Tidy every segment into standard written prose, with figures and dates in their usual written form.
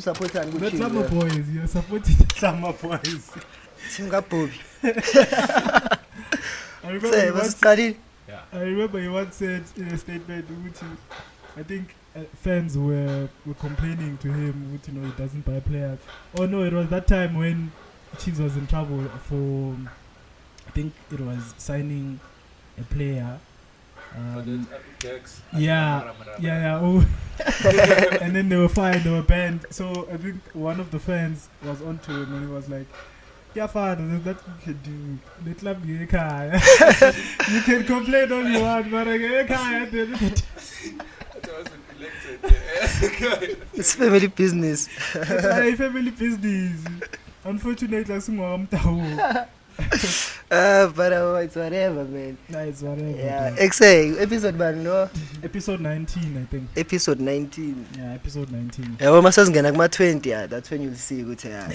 supporter and the Tlama boys. You're supporting the Tlama boys. I remember he once said in a statement, I think fans were complaining to him, he doesn't buy players. Oh no, it was that time when Chiefs was in trouble for, I think it was signing a player. Yeah. Oh. And then they were fined, they were banned. So I think one of the fans was onto him and he was like, yeah, father, there's nothing you can do. The club you can complain all you want, but I can't. It's family business. It's family business. Unfortunately, but it's whatever, man. Nah, it's whatever. Yeah, episode man, no. Episode 19, I think. Episode 19. Yeah, episode 19. Yeah, when my 20, that's when you'll see good. Now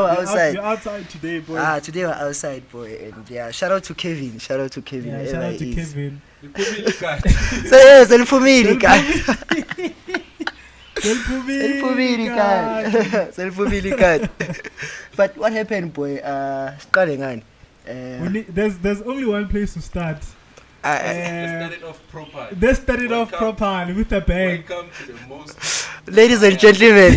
we're outside. You're outside today, boy. Today we're outside, boy. And yeah, shout out to Kevin. Yeah, shout out to Kevin. So yes, and for me, But what happened, boy? There's only one place to start. They started off properly with a bang. Welcome to the most. Ladies and gentlemen,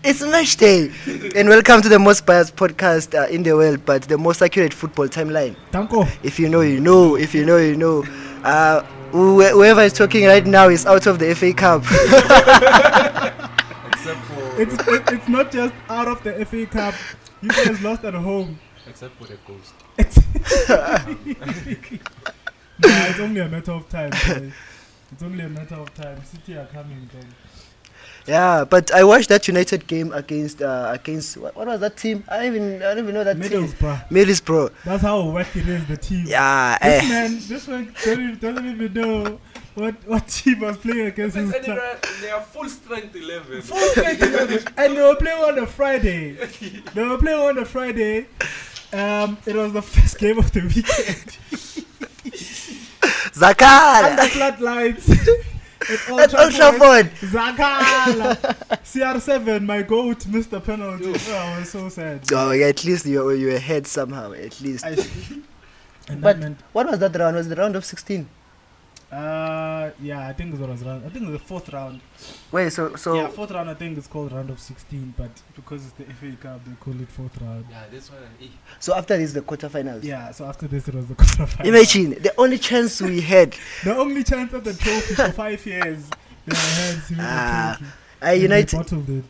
it's match day, and welcome to the most biased podcast in the world, but the most accurate football timeline. Tanko. If you know, you know. If you know, you know. Whoever is talking right now is out of the FA Cup. Except for it's not just out of the FA Cup. You guys lost at home. Except for the ghost. It's only a matter of time. Boy. It's only a matter of time. City are coming. Boy. Yeah, but I watched that United game against what was that team? I don't even know that team. Middlesbrough. That's how whack it is. The team. Yeah. This man doesn't even know what team was playing against. They are full strength 11. And they were playing on a Friday. It was the first game of the weekend. Zakala. Under floodlights. At Old Trafford. Zakala. CR7, my goat, missed the penalty. I was so sad. Oh, yeah, at least you were ahead somehow. At least. But what was that round? Was it the round of 16? Yeah, I think it was the fourth round. Wait, so yeah, fourth round. I think it's called round of 16, but because it's the FA Cup, they call it fourth round. Yeah, this one. So after this, the quarterfinals. Yeah, so after this, it was the quarterfinals. Imagine the only chance we had. The only chance at the trophy for 5 years.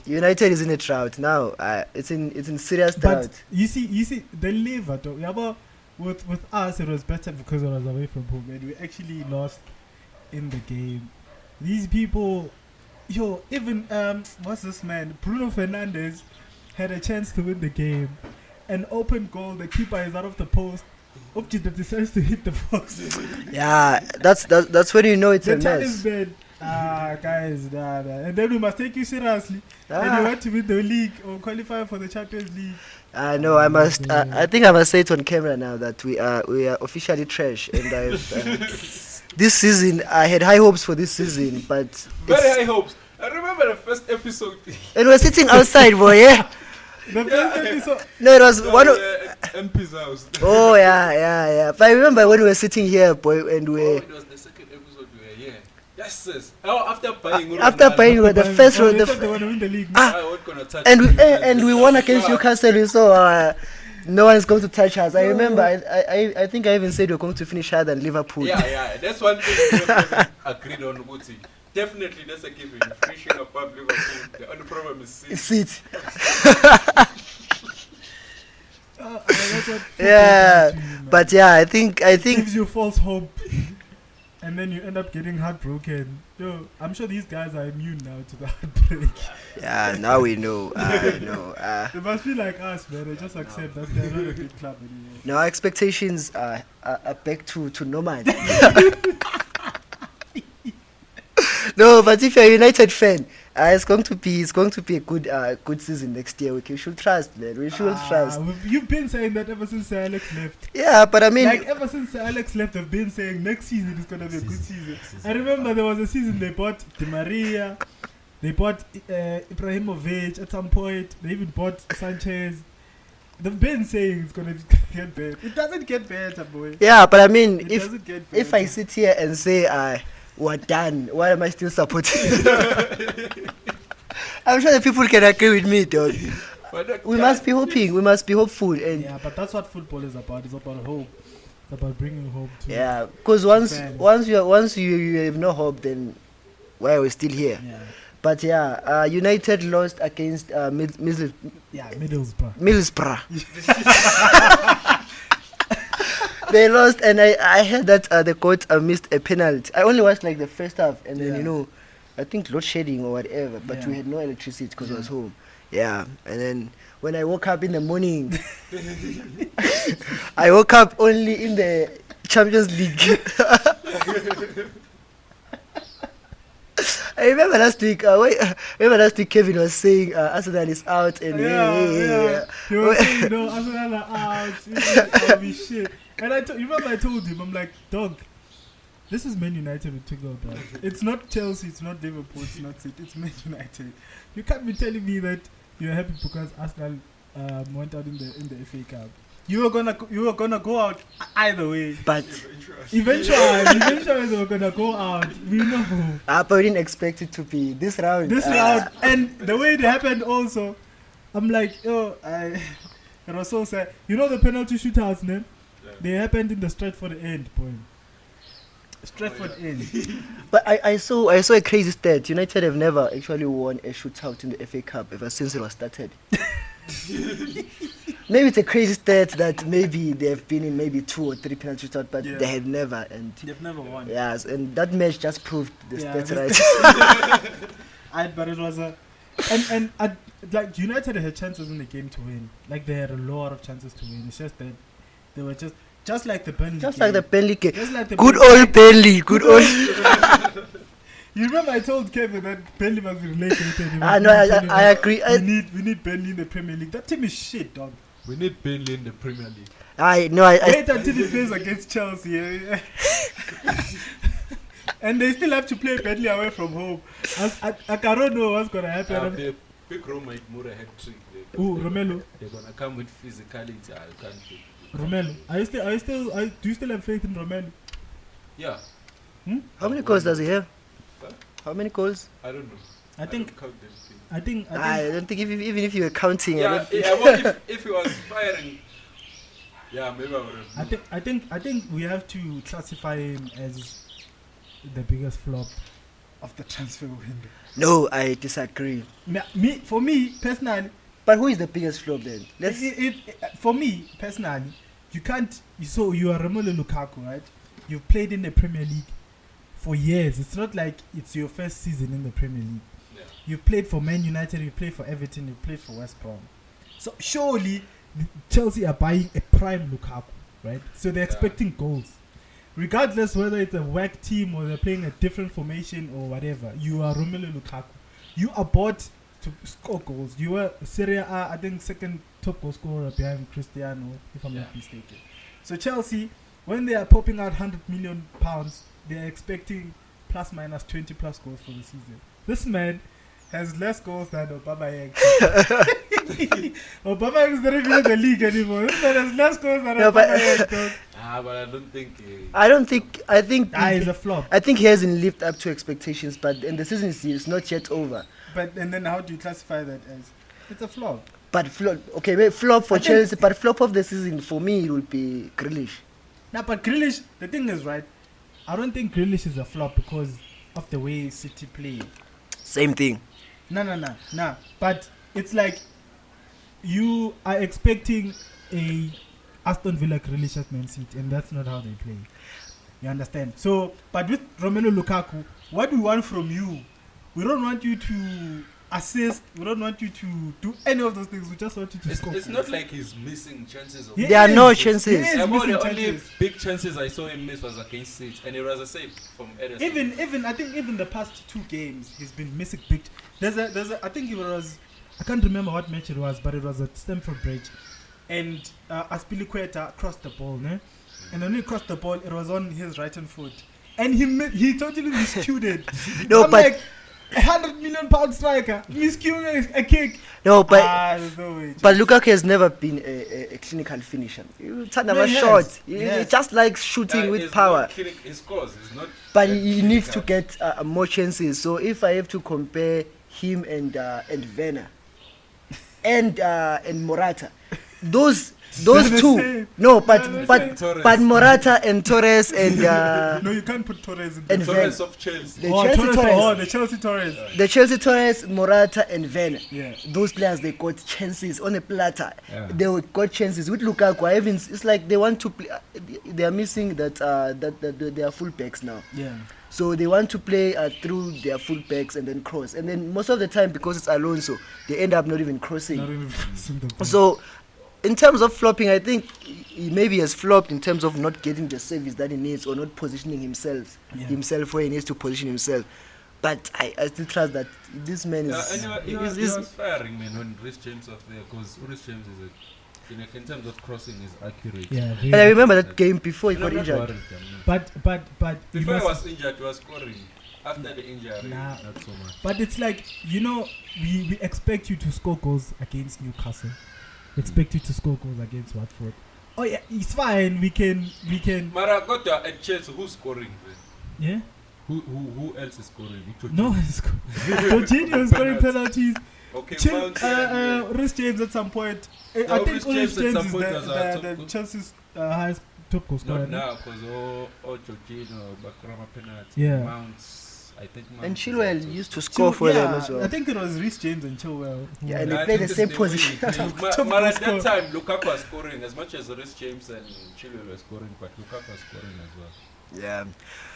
United is in a drought now. It's in serious drought. But you see, the liver. With us, it was better because it was away from home, and we actually lost in the game. These people, even what's this man? Bruno Fernandes had a chance to win the game. An open goal, the keeper is out of the post. That decides to hit the box. Yeah, that's when you know it's a mess. The is bad. Guys, and then we must take you seriously. And you want to win the league or qualify for the Champions League. No, I must. I think I must say it on camera now that we are officially trash. And this season, I had high hopes for this season, but very high hopes. I remember the first episode. And we're sitting outside, boy. Yeah. The first episode. No, it was one of MP's house. Oh yeah. But I remember when we were sitting here, boy, and we. It was the second episode we were here. Yes, sis. After buying the first round, and we won against Newcastle. We saw no one is going to touch us. I remember. I think I even said we're going to finish higher than Liverpool. Yeah. That's one thing we agreed on. Guti. Definitely, that's a given. Finishing above Liverpool. The only problem is seat. Yeah, but yeah, I think gives you false hope. And then you end up getting heartbroken. I'm sure these guys are immune now to the heartbreak. Yeah, now we know. They must be like us, man. They just accept that they're not a big club anymore. No, our expectations are back to normal. No, but if you're a United fan, it's going to be a good season next year. We should trust, man. We should trust. You've been saying that ever since Sir Alex left. Yeah, but I mean, Like ever since Sir Alex left, I've been saying next season is gonna be a good season. I remember there was a season they bought Di Maria, they bought Ibrahimovic at some point. They even bought Sanchez. They've been saying it's gonna get better. It doesn't get better, boy. yeah, but I mean, It doesn't get if I better. sit here and say we're done, why am I still supporting? I'm sure the people can agree with me, dog. We must be hoping. We must be hopeful, and Yeah, but that's what football is about. It's about hope. It's about bringing hope to. yeah, because fans. once you have no hope, then why are we still here? Yeah. But yeah, United lost against Middlesbrough. Middlesbrough. They lost, and I heard that the coach missed a penalty. I only watched like the first half, and then Yeah. I think load shedding or whatever. But we Yeah. had no electricity because I was home. Yeah, and then when I woke up in the morning, I woke up only in the Champions League. I remember last week. Kevin was saying Arsenal is out, and Yeah. He was saying, no, Arsenal are out. I'll be shit. And I told him, I'm like, dog, this is Man United we're talking about. It's not Chelsea, it's not Liverpool, it's not City, it's Man United. You can't be telling me that you're happy because Arsenal went out in the FA Cup. You were gonna go out either way. but Eventually they were gonna go out. We know. but we didn't expect it to be this round. And the way it happened also, I'm like, it was so sad. You know the penalty shootouts, man? Yeah. They happened in the Stratford end, boy. Stratford end. But I saw a crazy stat. United have never actually won a shootout in the FA Cup ever since it was started. Maybe it's a crazy stat that maybe they have been in maybe 2 or 3 penalty shootouts, but Yeah. they have never. And They've never won. yes, and that match just proved the Yeah, stats this- right. But it was like United had chances in the game to win. Like they had a lot of chances to win. It's just that they were just like the Burnley Just game. like the Burnley game. Just like the Good Burnley- old Burnley. Good old. You remember I told Kevin that Burnley must be relegated. No, I agree. We need Burnley in the Premier League. That team is shit, dog. We need Burnley in the Premier League. I Wait until he plays against Chelsea. And they still have to play Burnley away from home. I don't know what's gonna happen. The big Roma might more a hat trick. Ooh, Romelu. They're gonna come with physicality. I can't think. Romelu. Do you still have faith in Romelu? Yeah. How many goals does he have? Huh? How many goals? I don't know. I think don't count them things. I I don't think even if you were counting, I Yeah, don't think. well, if he was firing, yeah, maybe I would have. I think we have to classify him as the biggest flop of the transfer window. No, I disagree. For me personally, But who is the biggest flop then? Let's. for me personally, you can't. So you are Romelu Lukaku, right? You've played in the Premier League for years. It's not like it's your first season in the Premier League. Yeah. You played for Man United, you played for Everton, you played for West Brom. So surely Chelsea are buying a prime Lukaku, right? So they're expecting goals. Regardless whether it's a whack team or they're playing a different formation or whatever, you are Romelu Lukaku. You are bought to score goals. You were Serie A, I think, second top goal scorer behind Cristiano, if I'm not mistaken. So Chelsea, when they are popping out £100 million, they are expecting plus minus 20 plus goals for the season. This man has less goals than Aubameyang. Aubameyang is not even in the league anymore. This man has less goals than Aubameyang. Dog. But I don't think. I think. He's a flop. I think he hasn't lived up to expectations, but and the season is not yet over. And then how do you classify that as? It's a flop. But flop, okay, wait, flop for I think- Chelsea, but flop of the season for me it would be Grealish. Now, but Grealish, the thing is, right, I don't think Grealish is a flop because of the way City play. Same thing. No. But it's like you are expecting a Aston Villa Grealish at Man City, and that's not how they play. You understand? So, but with Romelu Lukaku, what we want from you, we don't want you to assist. We don't want you to do any of those things. We just want you to score. It's not like he's missing chances. He There are is. no chances. He is The missing only chances. big chances I saw him miss was against Seeds, and it was a save from Ederson. Even I think even the past 2 games he's been missing big. There's a I think it was, I can't remember what match it was, but it was at Stamford Bridge, and Aspilicueta crossed the ball, ne? And when he crossed the ball, it was on his right hand foot, and he totally miscued it. No, I'm but- like, £100 million striker miscuing a kick. No, but There's no way. but Lukaku has never been a clinical finisher. You turn him No, a he has. shot. He Yes. just likes shooting with He's power. not killing- He scores. He's not. But that he needs to clinical. get more chances. So if I have to compare him and Werner and Morata, those They're the two. same. No, They're the same. but Morata and Torres and No, you can't put Torres in and there. Torres of Chelsea. the Chelsea Torres. The Chelsea Torres. The Chelsea Torres, Morata and Werner. Yeah. Those players, they got chances on a platter. Yeah. They got chances with Lukaku. It's like they want to play. They are missing that they are full backs now. Yeah. So they want to play through their full backs and then cross. And then most of the time, because it's Alonso, they end up not even crossing. Not even crossing the ball. So in terms of flopping, I think he maybe has flopped in terms of not getting the service that he needs or not positioning himself where he needs to position himself. But I still trust that this man is. He was firing, man, when Rhys James was there, because Rhys James is in terms of crossing is accurate. Yeah. And I remember that game before he And I'm got not injured. worried, I'm not. But you Before he must, was injured, he was scoring. After the injury, Nah. not so much. but it's like, we expect you to score goals against Newcastle. We expect you to score goals against Watford. Oh yeah, it's fine. We can. Mara got at Chelsea. Who's scoring? Man? Yeah. Who else is scoring? No, Jorginho is scoring penalties. Okay, Mount, Rhys James at some point. No, I think Rhys Rhys James at James some is point was our top the goal. Chelsea's highest top goal scorer. not now, because Jorginho, Bakrama penalty. Yeah. Mounts, I think Mounts And is Chilwell our top used to score for them as well. I think it was Rhys James and Chilwell. who Yeah, were- and they I play think the it's same way position. they play. Top Mara, at goal that time, Lukaku was scoring as much as Rhys James and Chilwell were scoring, but Lukaku was scoring as well. Yeah.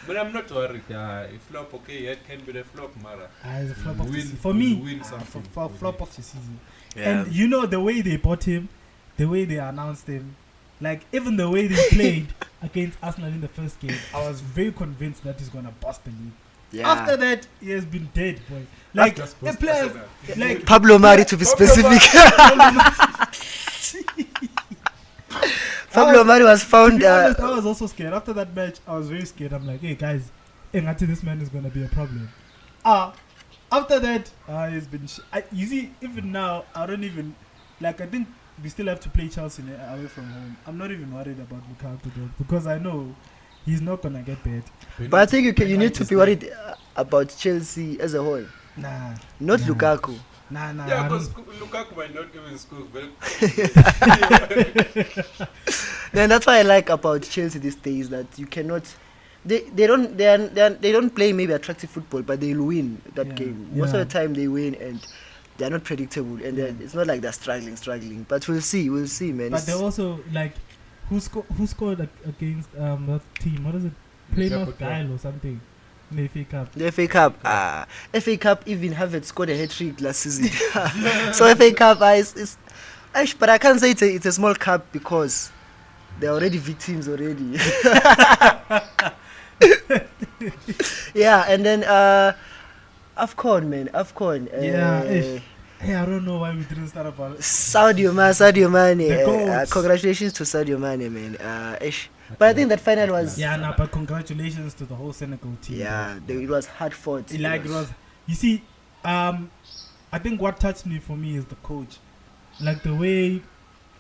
But I'm not worried. If flop, okay, it can be the flop, Mara. It's a flop of the Win- season. For me, win something. flop of the season. Yeah. And the way they bought him, the way they announced him, like even the way they played against Arsenal in the first game, I was very convinced that he's gonna bust the league. Yeah. After that, he has been dead, boy. Like Just the post players, Arsenal. like Pablo Mari to be Pablo specific. Pablo Mari was to found. be honest, I was also scared. After that match, I was very scared. I'm like, hey guys, I think this man is gonna be a problem. After that, it's been. You see, even now, I don't even like. I think we still have to play Chelsea away from home. I'm not even worried about Lukaku though, because I know he's not gonna get bad. But I think you need to be worried about Chelsea as a whole, Nah, not Nah. Lukaku. nah. Yeah, I because don't- Lukaku might not even score. Well, Then that's what I like about Chelsea these days, that you cannot. They don't play maybe attractive football, but they'll win that Yeah, game. Most yeah. of the time they win, and they're not predictable, and Yeah. it's not like they're struggling. But we'll see, man. But they also like who scored against that team? What is it? Plymouth Guile or something in the FA Cup. The FA Cup, FA Cup, even Havertz scored a hat-trick last season. So FA Cup, but I can't say it's a small cup because they're already victims already. Yeah, and then AFCON, man, AFCON. Hey, I don't know why we didn't start about it. Sadio Mane. The goats. Congratulations to Sadio Mane, man. But I think that final was. Yeah, nah, but congratulations to the whole Senegal team. Yeah, it was hard fought. It was. You see, I think what touched me for me is the coach, like the way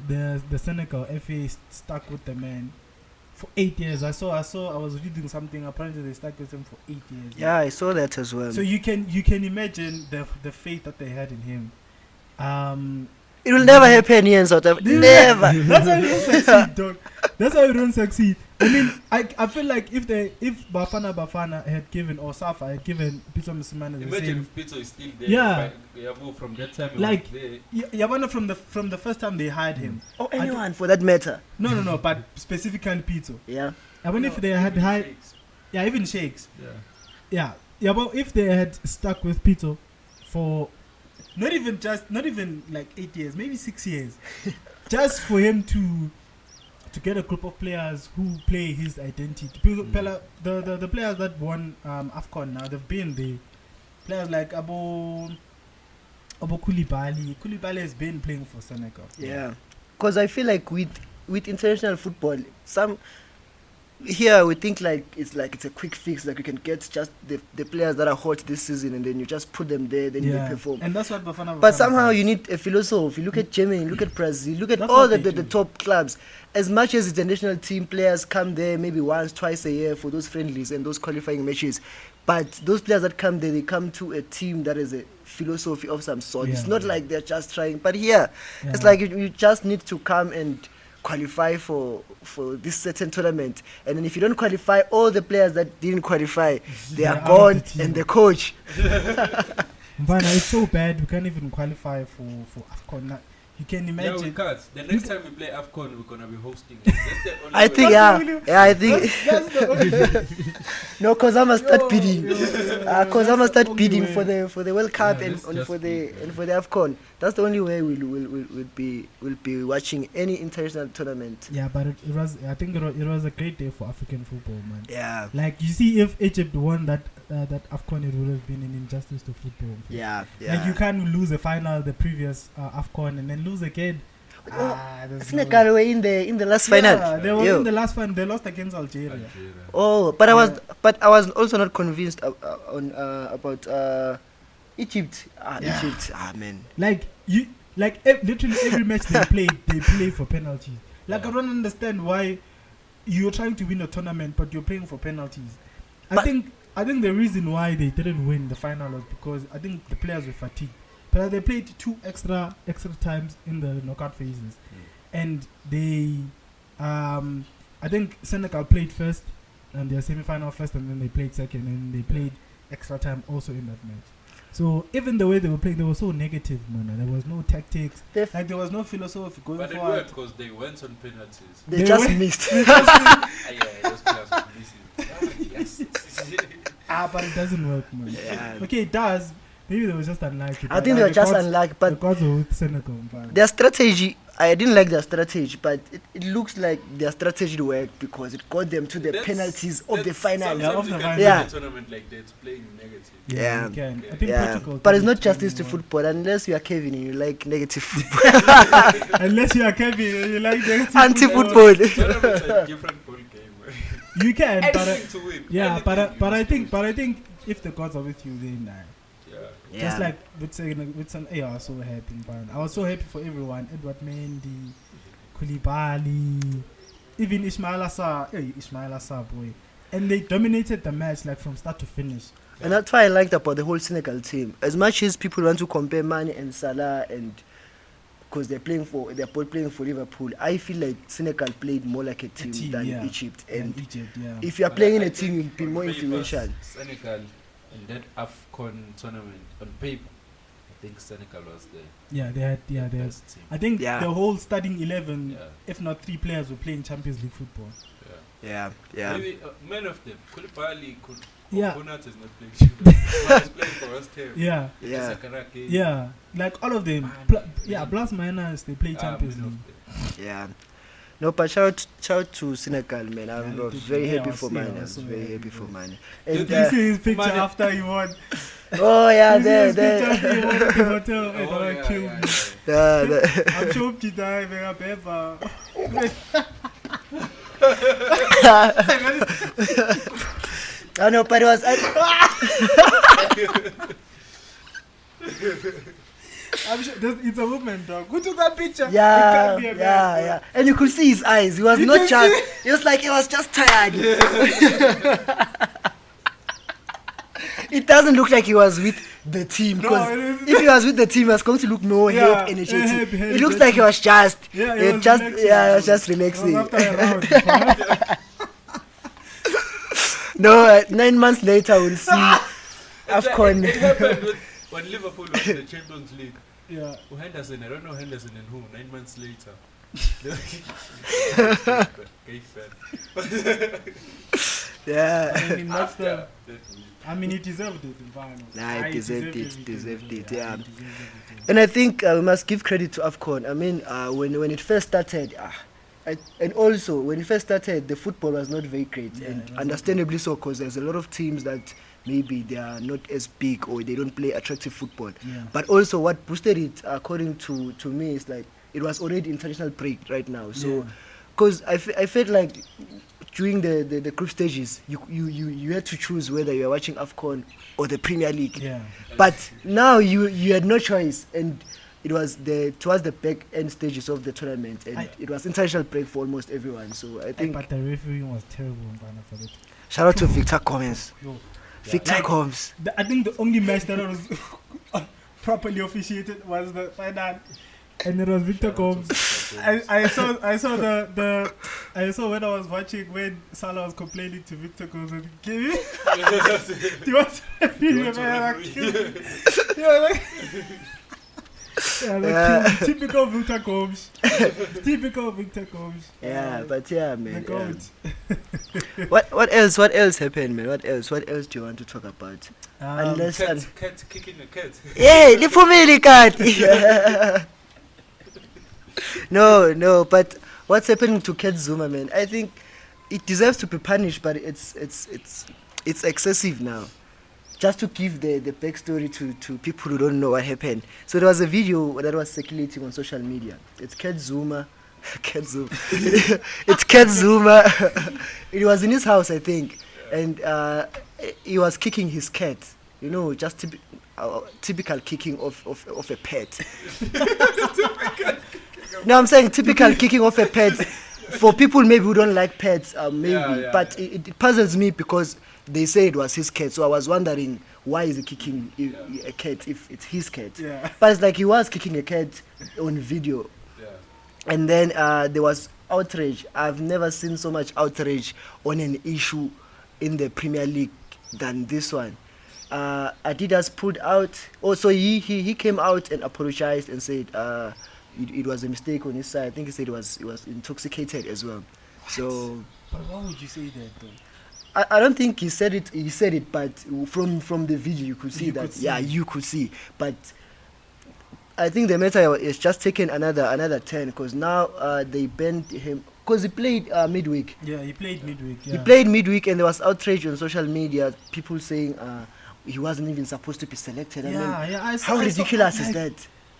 the Senegal FA stuck with the man for 8 years. I was reading something. Apparently, they stuck with him for 8 years. Yeah, I saw that as well. So you can imagine the faith that they had in him. It will never happen here in South Africa. Never. That's how you don't succeed, dog. That's how you don't succeed. I mean, I feel like if Bafana had given, or Safa had given Peter Musimane the imagine same. if Pizzo is still there. Yeah. From that time. Like, he was Yabana from the first time they hired him. Or anyone for that matter. No, but specifically Pizzo. Yeah. I wonder if they had hired. Yeah, even Shakes. there. Yeah, but if they had stuck with Pizzo for not even like 8 years, maybe 6 years, just for him to get a group of players who play his identity. The players that won AFCON now, they've been the players like Abo Koulibaly. Koulibaly has been playing for Senegal. Yeah, because I feel like with international football, here we think like it's a quick fix, like you can get just the players that are hot this season and then you just put them there, then they perform. And that's what Bafana. But somehow you need a philosophy. Look at Germany, look at Brazil, look at That's all what the top clubs. As much as the national team players come there maybe once, twice a year for those friendlies and those qualifying matches, but those players that come there, they come to a team that is a philosophy of some sort. It's not like they're just trying. But here, it's like you just need to come and qualify for this certain tournament, and then if you don't qualify, all the players that didn't qualify, they are gone, and the coach. Mvana, it's so bad we can't even qualify for AFCON. You can imagine. Yeah, we can't. The next time we play AFCON, we're gonna be hosting it. That's the only I think I think That's the only no, cause I must start bidding. Cause I must start bidding for the World Cup and for the AFCON. That's the only way we'll be watching any international tournament. Yeah, but it was. I think it was a great day for African football, man. Yeah. Like you see, if Egypt won that AFCON, it would have been an injustice to football. Yeah. Like you can't lose a final the previous AFCON and then lose again. Senegal were in the last final. Yeah, they were in the last final. They lost against Algeria. Oh, but I was also not convinced about Egypt. Egypt. Man. Like literally every match they play for penalties. Like I don't understand why you're trying to win a tournament but you're playing for penalties. I think the reason why they didn't win the final was because I think the players were fatigued. But they played 2 extra times in the knockout phases, and they, I think Senegal played first, and their semi-final first, and then they played second, and they played extra time also in that match. So even the way they were playing, they were so negative, man. There was no tactics, like there was no philosophy going forward. But it worked because they went on penalties. They just missed. Yeah, those players were missing. Yes. But it doesn't work, man. Yeah. Okay, it does. Maybe they were just unlucky. I think they were just unlucky, but because of Senegal, their strategy, I didn't like their strategy, but it looks like their strategy worked because it got them to the penalties of the final. Sometimes you can win a tournament like that, playing negative. Yeah. You can. I think Portugal but it's not justice to football unless you are Kevin and you like negative football. Unless you are Kevin and you like negative anti-football. Tournaments are a different ball game. You can, but to win. I think if the gods are with you, then just like with some, I was so happy. I was so happy for everyone. Edward Mendy, Koulibaly, even Ismail Assar, boy, and they dominated the match like from start to finish. And that's what I liked about the whole Senegal team. As much as people want to compare Mane and Salah, and because they're both playing for Liverpool, I feel like Senegal played more like a team than Egypt. And if you are playing in a team, you'll be more influential. Senegal in that AFCON tournament, on paper, I think Senegal was there. Yeah, they had. I think the whole starting 11, if not 3 players, were playing Champions League football. Yeah. Maybe many of them. Koulibaly, Konat is not playing. He's playing for us too. Yeah. Like all of them. Plus minus, they play Champions League. Yeah. No, but shout to Senegal, man. I'm very happy for Mane. I was very happy for Mane. Did you see his picture after he won? Oh yeah, there. After he won at the hotel, it gonna kill me. I'm sure to die, man. I know, but it was. I'm sure it's a woman, dog. Who took that picture? Yeah. And you could see his eyes. He was not just. He was like he was just tired. It doesn't look like he was with the team. Because if he was with the team, he was going to look more help energetic. It looks like he was just. He was just relaxing. No, 9 months later we'll see AFCON. It happened when Liverpool won the Champions League. Yeah. Henderson, I don't know Henderson and who. 9 months later. Yeah. I mean, I mean, he deserved it in finals. Nah, he deserved it. everything, Deserved it. bro. Yeah. He deserved everything. And I think we must give credit to AFCON. I mean, when it first started, and also when it first started, the football was not very great, Yeah, and it wasn't understandably so, because there's a lot of teams that maybe they are not as big or they don't play attractive football. Yeah. But also, what boosted it, according to me, is like it was already international break right now. So, because I felt like during the group stages, you had to choose whether you are watching AFCON or the Premier League. Yeah. But now you had no choice, and it was towards the back end stages of the tournament, and it was international break for almost everyone. So I think But the refereeing was terrible in Ghana for that. shout out to Victor Gomez. Yo, Victor Like, Gomes. I think the only match that was properly officiated was the final, and it was Victor Gomes. I saw when I was watching when Salah was complaining to Victor Gomes and he was typical Victor Gomes. Typical Victor Gomes. Yeah, but yeah, The man. goat. What else happened, man? What else do you want to talk about? Unless Cat kicking a cat. yeah, Lifumili cat. No, but what's happening to Cat Zouma, man? I think it deserves to be punished, but it's excessive now. Just to give the backstory to people who don't know what happened. So there was a video that was circulating on social media. It's Cat Zouma. It's Cat Zouma. It was in his house, I think, and he was kicking his cat. You know, just typical kicking of a pet. No, I'm saying typical kicking of a pet. For people maybe who don't like pets, but it puzzles me because they say it was his cat. So I was wondering, why is he kicking a cat if it's his cat? Yeah. But it's like he was kicking a cat on video. Yeah. And then there was outrage. I've never seen so much outrage on an issue in the Premier League than this one. Adidas put out. Also, he came out and apologized and said it was a mistake on his side. I think he said he was intoxicated as well. So. But why would you say that though? I don't think he said it. He said it, but from the video you could see you could see. But I think the matter is just taking another turn because now they banned him because he played midweek. Yeah, he played midweek. Yeah. He played midweek, and there was outrage on social media. People saying he wasn't even supposed to be selected. How ridiculous is that?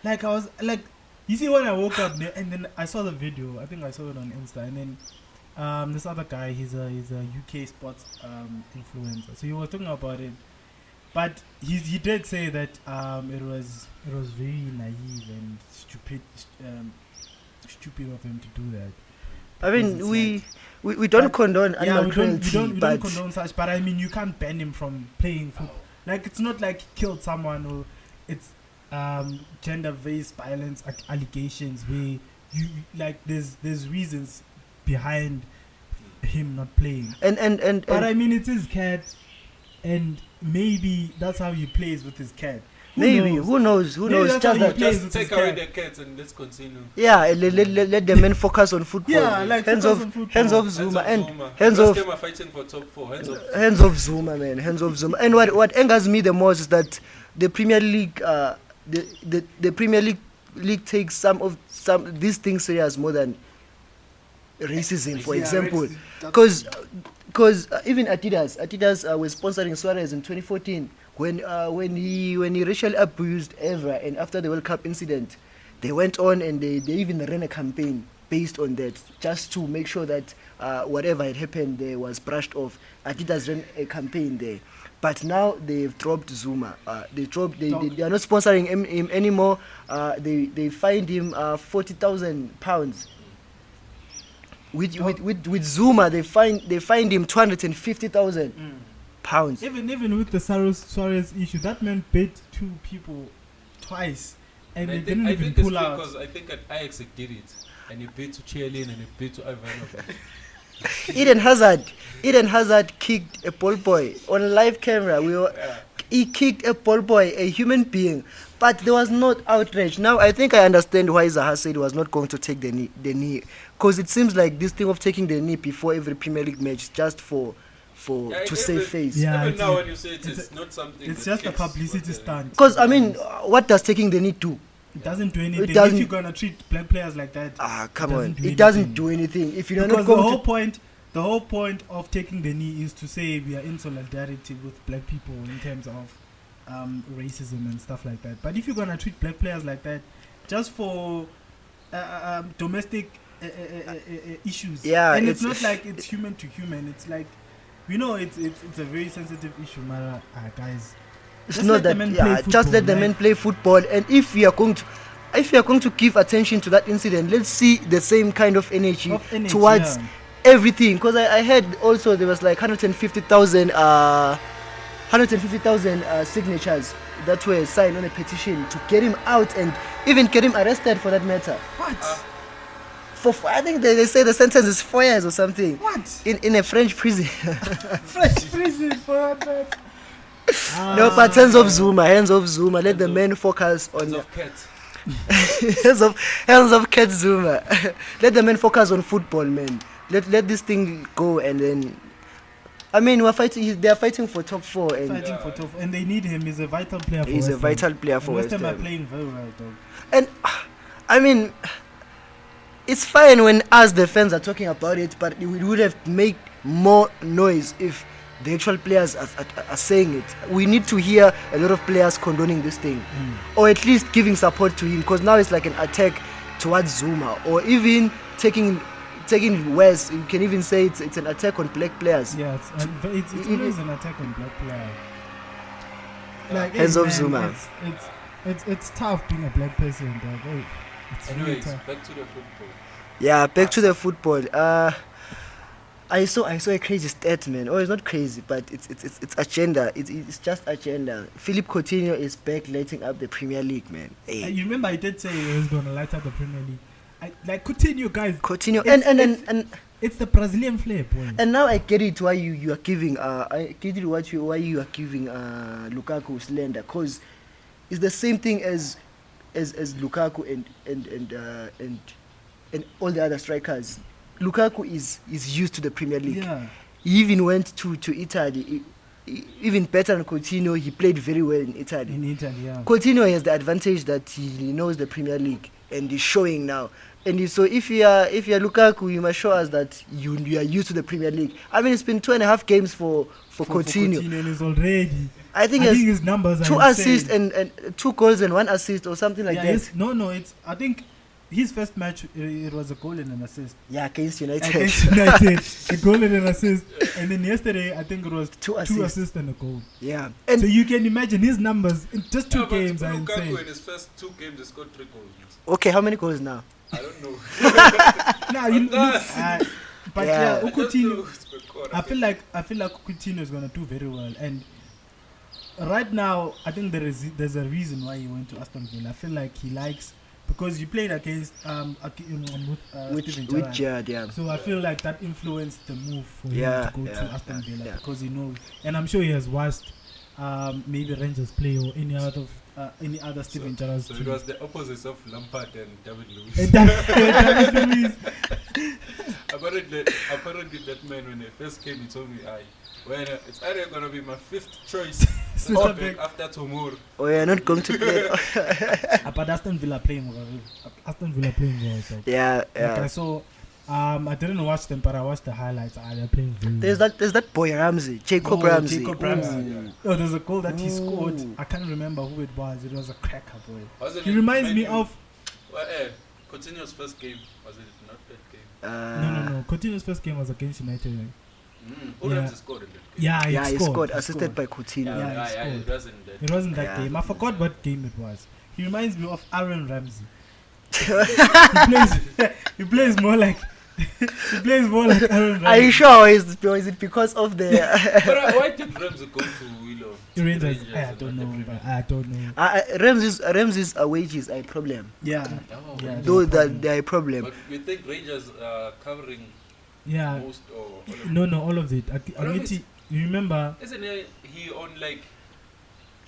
Like I was like, you see, when I woke up there, and then I saw the video. I think I saw it on Insta, and then this other guy, he's a UK sports influencer. So he was talking about it, but he did say that it was very naive and stupid of him to do that. I mean, we don't condone animal cruelty, we don't condone such. But I mean, you can't ban him from playing football. Like, it's not like he killed someone, or it's gender-based violence allegations where you like there's reasons behind him not playing. But I mean, it's his cat, and maybe that's how he plays with his cat. Who knows? Just take away the cats and let's continue. Yeah, let the men focus on football. Yeah, like hands off Zouma and hands off. Them are fighting for top 4. Hands off Zouma, man. Hands off Zouma. And what angers me the most is that the Premier League, the Premier League takes some these things serious more than racism, for example. Because even Adidas was sponsoring Suarez in 2014 when he racially abused Evra, and after the World Cup incident, they went on and they even ran a campaign based on that, just to make sure that whatever had happened there was brushed off. Adidas ran a campaign there. But now they've dropped Zouma. They are not sponsoring him anymore. They fined him £40,000. With Zouma, they fined him £250,000. Even with the Suarez issue, that man bit 2 people twice, and they didn't even pull out. Because I think at Ajax he did it, and he bit to Chiellini and he bit to Ivanovic. Eden Hazard kicked a ball boy on live camera. He kicked a ball boy, a human being, but there was not outrage. Now I think I understand why Zaha said he was not going to take the knee, because it seems like this thing of taking the knee before every Premier League match is just for to save face. Yeah, Even it's now a- when you say it's not something. It's that just a kicks, publicity but, stunt. Because I mean, what does taking the knee do? It doesn't do anything. doesn't- If you're gonna treat black players like that, Come on, do it doesn't anything. do anything. If you're Because not the going whole point of taking the knee is to say we are in solidarity with black people in terms of racism and stuff like that. But if you're gonna treat black players like that, just for domestic issues, and it's not like it's human to human. It's like, it's a very sensitive issue, Mara. Guys, it's just not let the that. men Yeah, play just let football, the men like- play football. And if we are going to give attention to that incident, let's see the same kind of energy, towards everything. Because I heard also there was like 150,000 signatures that were signed on a petition to get him out and even get him arrested for that matter. What? I think they say the sentence is 4 years or something. What? In a French prison. French prison for that. No, but hands off Zouma. Let the men focus on Hands of cats. hands of Cat Zouma. Let the men focus on football, man. Let this thing go, and then I mean we're fighting. They are fighting for top 4, and Fighting for top, and they need him. He's a vital player. he's a vital player for West West Ham are Ham. playing very well, though. And I mean, it's fine when us the fans are talking about it, but it would have made more noise if the actual players are saying it. We need to hear a lot of players condoning this thing, or at least giving support to him, because now it's like an attack towards Zouma, or even taking it worse. You can even say it's an attack on black players. Yeah, it's always an attack on black players. Like, Hands off man, Zouma. It's tough being a black person, dog. Hey, it's really Anyways, tough. back to the football. Yeah, back to the football. I saw a crazy stat, man. Oh, it's not crazy, but it's agenda. It's just agenda. Philippe Coutinho is back lighting up the Premier League, man. Hey. You remember I did say he was going to light up the Premier League. Like Coutinho, guys. Coutinho, It's- and It's the Brazilian flair, boy. and now I get it why you are giving why you are giving Lukaku slander, because it's the same thing as Lukaku and all the other strikers. Lukaku is used to the Premier League. Yeah. He even went to Italy. Even better than Coutinho, he played very well in Italy. In Italy, yeah. Coutinho has the advantage that he knows the Premier League, and he's showing now. And so if you are Lukaku, you must show us that you are used to the Premier League. I mean, it's been 2.5 games for Coutinho. And he's already. I think his numbers are 2 insane. assists and 2 goals and 1 assist or something like that. I think his first match, it was a goal and an assist. Yeah, against United. Against United, a goal and an assist. And then yesterday, I think it was 2 2 assists. assists and a goal. Yeah. So And you can imagine his numbers in just 2 Yeah, but games are Lukaku insane. in his first 2 games he scored 3 goals. okay, how many goals now? I don't know. Nah, you But look, that's- but Yeah. yeah, I just know Coutinho. it's record, I feel like Coutinho is gonna do very well, and right now I think there's a reason why he went to Aston Villa. I feel like he likes, because he played against With Steven Gerrard. Gerrard, yeah. So I feel like that influenced the move for Yeah, him to go to yeah, Aston Villa, yeah. because he knows, and I'm sure he has watched maybe Rangers play or any other Steven Gerrard's So team. it was the opposite of Lampard and David Luiz. And David Luiz. Apparently that man, when he first came, he told me, it's either going to be my 5th choice Centre back back. after tomorrow. Oh, you're not going to play. But Aston Villa playing well. Dog. Yeah, Like I yeah. saw, I didn't watch them, but I watched the highlights. They're playing very There's that boy Ramsey, Jacob Ramsey. Jacob Ooh. Ramsey. Yeah. Oh, there's a goal that he Ooh. scored. I can't remember who it was. It was a cracker, boy. Wasn't He it reminds Man me U? of... Well, Coutinho's first game, was it not that game? No. Coutinho's first game was against United. Ramsey scored in that game. Yeah, Yeah, he scored, He assisted scored. by Coutinho. Yeah, he it scored. wasn't that. It wasn't that Yeah. game. I forgot what game it was. He reminds me of Aaron Ramsey. he plays more like Aaron Ramsey. Are you sure? Is it because of the? But why did Ramsey go to Willow? Rangers. I and don't not the know. Premier But I don't know. Ramsey's wages are a problem. Yeah. Oh, Yeah. Though no problem. that they are a problem. But you think Rangers are covering Yeah. most or all of it? No, all of it. All of it? You remember? Isn't he on like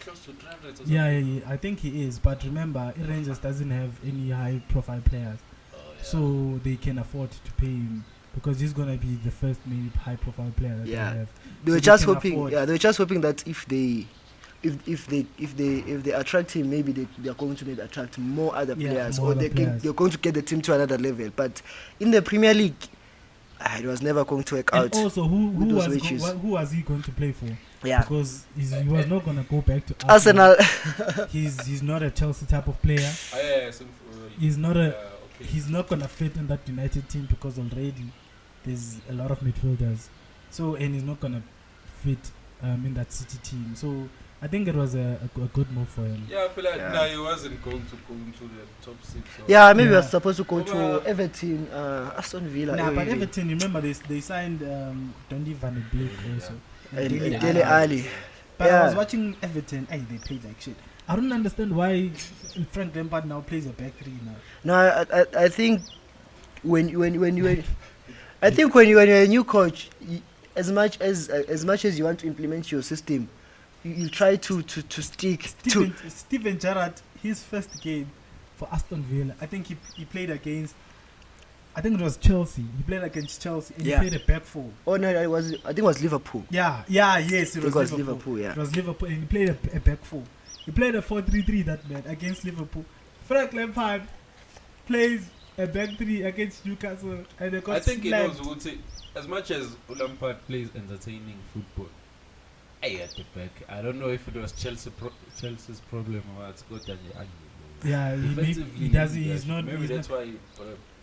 close to 300 or something? Yeah, I think he is. But remember, Rangers doesn't have any high-profile players, Oh, yeah. so they can afford to pay him because he's gonna be the first maybe high-profile player that Yeah. they have. They So were just can hoping. afford- Yeah, they were just hoping that if they attract him, maybe they are going to maybe attract more other Yeah, players, more or other players. they're going to get the team to another level. But in the Premier League, it was never going to work And out. also, with those wages. who was he going to play for? Yeah, Because he was not gonna go back to Arsenal. He's not a Chelsea type of player. He's not a. Okay. He's not gonna fit in that United team because already there's a lot of midfielders. So and he's not gonna fit in that City team. So I think it was a good move for him. Yeah, I feel like Yeah. he wasn't going to go into the top 6. Or Yeah, maybe Yeah. was supposed to go to Over- Everton, Aston Villa, Nah, but everything. Everton, remember they signed Donny van de Beek also. and Dele Dele Alli. Alli. But I was Yeah. watching Everton. Hey, they played like shit. I don't understand why Frank Lampard now plays a back three now. No, I think when you're a new coach, as much as you want to implement your system, you try to stick to. Steven Gerrard, his first game for Aston Villa, I think he played against. I think it was Chelsea. He played against Chelsea and Yeah. he played a back four. Oh no, I think it was Liverpool. Yes, it It was was Liverpool, yeah. It was Liverpool, and he played a back four. He played a 4-3-3 that man against Liverpool. Frank Lampard plays a back three against Newcastle, and they got I think he slapped. knows Uti, as much as Lampard plays entertaining football. At the back, I don't know if it was Chelsea's problem or what's good. Yeah, he does. He's not. Maybe He's that's not why.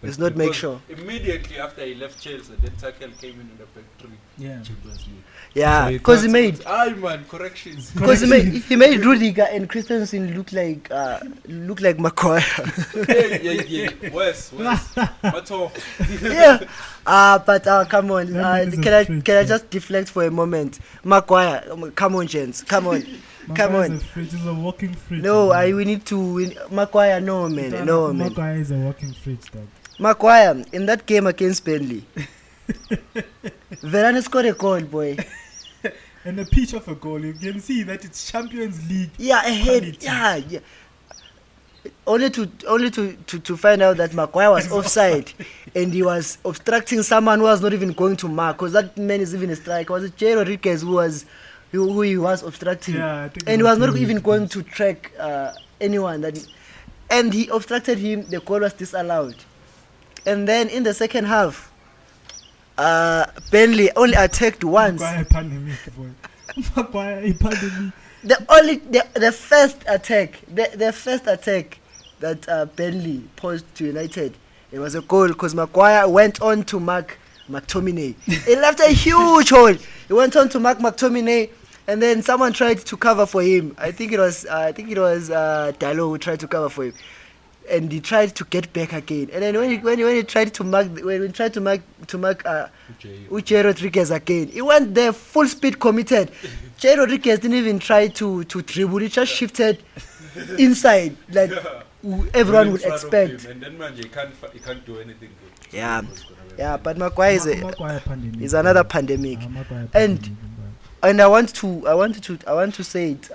Let's not make because sure. Immediately after he left Chelsea, then Tuchel came in the back three. yeah. Champions League. Yeah, So because he can't- made man, corrections. he made Rudiger and Christensen look like Maguire. yeah. Wes. Mato. Yeah. But come on. That man is a Can I freak, just deflect for a moment? Maguire, come on, gents. Come on. Come Maguire on. is a fridge. He's a walking fridge. No, man. we need to Maguire. No man, no man. Maguire is a walking fridge, dog. Maguire in that game against Burnley. Varane scored a goal, boy. And a pitch of a goal, you can see that it's Champions League. Yeah, ahead. Quality. Yeah. Only to find out that Maguire was offside and he was obstructing someone who was not even going to mark, because that man is even a striker. Was it Jay Rodriguez who he was obstructing? Yeah, I think And it he was not Jay even Rodriguez. going to track anyone and he obstructed him. The goal was disallowed. And then in the second half, Burnley only attacked once. Maguire pandemic, boy. Maguire pandemic. The first attack that Burnley posed to United, it was a goal because Maguire went on to mark McTominay. He left a huge hole. He went on to mark McTominay, and then someone tried to cover for him. I think it was Dalot who tried to cover for him, and he tried to get back again. And then when he tried to mark Uche Rodriguez again, he went there full speed committed. Uche Rodriguez didn't even try to dribble. He just shifted inside like everyone would expect. And then man, he can't do anything good. Yeah. What's gonna happen? Yeah, but Maguire Maguire pandemic. is another pandemic. Maguire And- pandemic, boy. And I want to say it.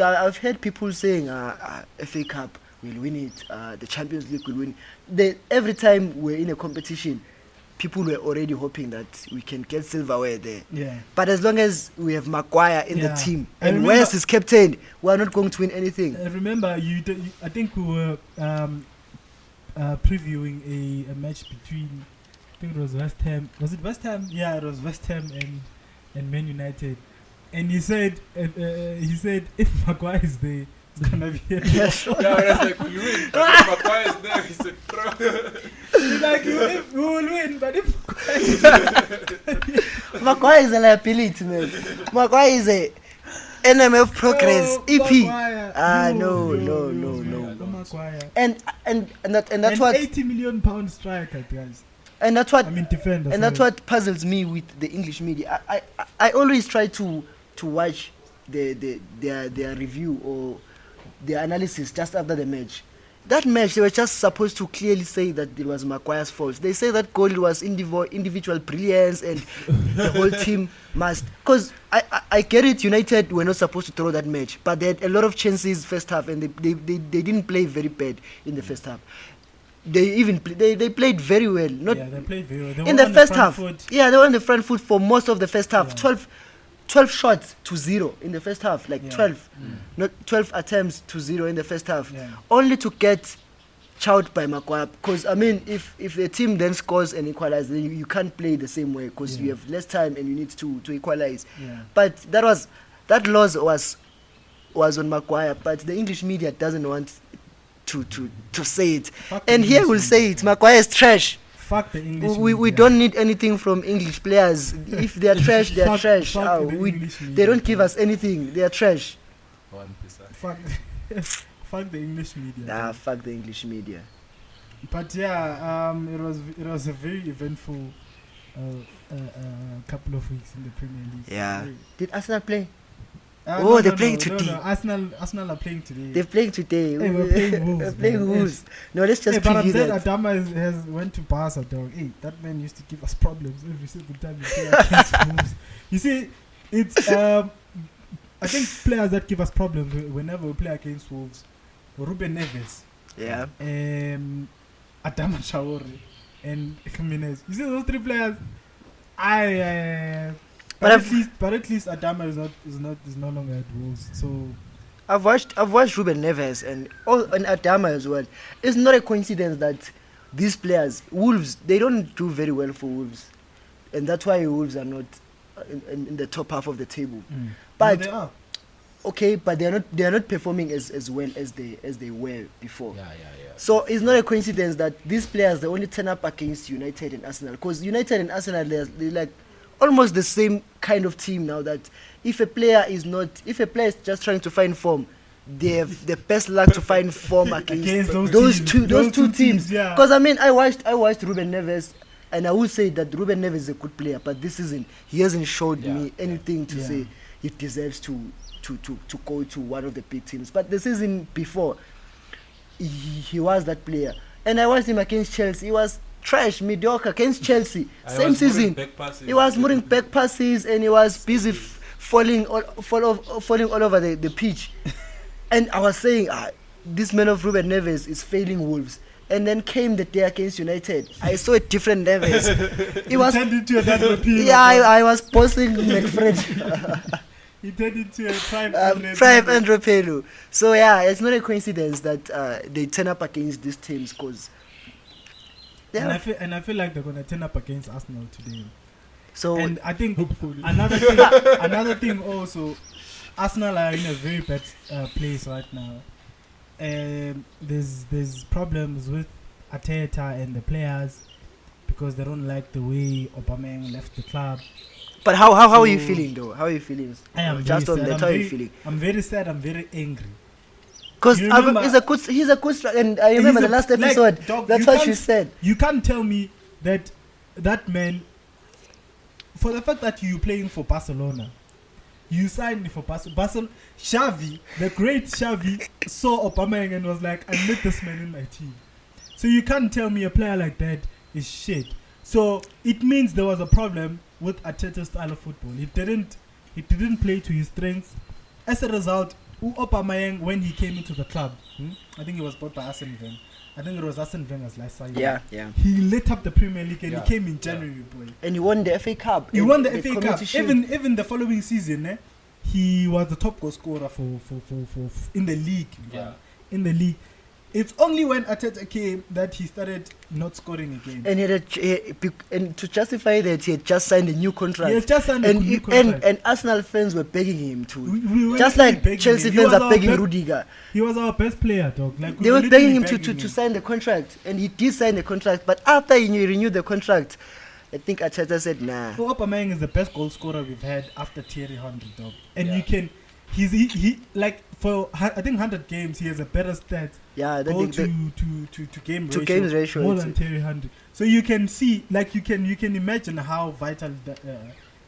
I've heard people saying FA Cup will win it, the Champions League will win. Every time we're in a competition, people were already hoping that we can get silverware there. Yeah. But as long as we have Maguire in the Yeah. team I and remember- West is captain, we are not going to win anything. I remember I think we were previewing a match between, I think it was West Ham. Was it West Ham? Yeah, it was West Ham and Man United. And he said if Maguire is there, it's gonna be Yeah, sure. Yeah, I was like, we'll win. But Maguire is there. He said, bro. He's like, we will win, but if Maguire is Maguire is a liability, man. Maguire is a NMF progress EP. Maguire, No. Maguire. And that's what 80 million pound striker, guys. and that's what I mean defender. and that's sorry. what puzzles me with the English media. I always try to watch their review or their analysis just after the match. That match, they were just supposed to clearly say that it was Maguire's fault. They say that goal was individual brilliance and the whole team must. Because I get it, United were not supposed to throw that match, but they had a lot of chances first half and they didn't play very bad in the first half. they played very well. They played very well. They In were the on first front half. foot. Yeah, they were on the front foot for most of the first half. Yeah. 12 shots to 0 in the first half. Like Yeah. 12. Not 12 attempts to 0 in the first half. Yeah. Only to get chowed by Maguire. Because, I mean, if the team then scores and equalizes, then you can't play the same way because you have less time and you need to equalize. Yeah. But that loss was on Maguire. But the English media doesn't want to say it. Fuck the And here English we'll say media. it. Maguire is trash. Fuck the English We media. don't need anything from English players. If they are trash, they are trash. Fuck the English media. They don't give us anything. They are trash. 1%. Fuck, fuck the English media. Nah, fuck the English media. But yeah, it was a very eventful couple of weeks in the Premier League. Yeah. Did Arsenal play? No, they're playing today. No, Arsenal are playing today. They're playing today. Hey, we're playing Wolves. We're playing man. Wolves. No, let's just Hey, but I'm preview saying that. Adama has went to Barca, dog. Hey, that man used to give us problems every single time we play against Wolves. You see, it's I think players that give us problems whenever we play against Wolves, Ruben Neves, Yeah. Adama Traore, and Jimenez. You see those three players. But at least Adama is no longer at Wolves. So I've watched Ruben Neves and Adama as well. It's not a coincidence that these players, Wolves, they don't do very well for Wolves, and that's why Wolves are not in the top half of the table. But no, they are. okay, but they are not performing as well as they were before. Yeah. So it's not a coincidence that these players they only turn up against United and Arsenal, because United and Arsenal they're like almost the same kind of team now. That if a player is just trying to find form, they have the best luck to find form against those two teams. Yeah. Because I mean, I watched Ruben Neves, and I would say that Ruben Neves is a good player, but this season he hasn't showed me anything to say he deserves to go to one of the big teams. But the season before, he was that player, and I watched him against Chelsea. He was trash, mediocre against Chelsea. Same season, he was moving back passes and he was busy falling all over the pitch. And I was saying, this man of Ruben Neves is failing Wolves. And then came the day against United. I saw a different Neves. He was turned into another Pirlo. Yeah, I was posting McFred. He turned into a Prime Andrew Pelu. So yeah, it's not a coincidence that they turn up against these teams, because and I feel like they're gonna turn up against Arsenal today. So and I think another thing also, Arsenal are in a very bad place right now. There's problems with Arteta and the players because they don't like the way Aubameyang left the club. But how are you feeling though? How are you feeling? I am just on very that. sad. How are you feeling? I'm very sad. I'm very angry. Because he's a good striker, and I remember the last episode. Like, dog, that's what she said. You can't tell me that man, for the fact that you playing for Barcelona, you signed for Barcelona. Xavi, the great Xavi, saw Aubameyang and was like, I need this man in my team. So you can't tell me a player like that is shit. So it means there was a problem with Arteta's style of football. It didn't play to his strengths. As a result, Aubameyang, when he came into the club, I think he was bought by Arsene Wenger. I think it was Arsene Wenger's last signing. Yeah. He lit up the Premier League and he came in January, boy. And he won the FA Cup. He won the FA Cup. Even the following season, he was the top goal scorer for in the league. Yeah. In the league. It's only when Arteta came that he started not scoring again. And and to justify that, he had just signed a new contract. He had just signed a new contract. And Arsenal fans were begging him to. We were just like Chelsea fans are begging best, Rudiger. He was our best player, dog. Like they were begging him to sign the contract. And he did sign the contract. But after he renewed the contract, I think Arteta said, nah. So Aubameyang is the best goal scorer we've had after Thierry Henry, dog. And you can... He like for I think 100 games he has a better stat. Yeah, goal to game ratio, games ratio more than Thierry Henry. So you can see, like you can imagine how vital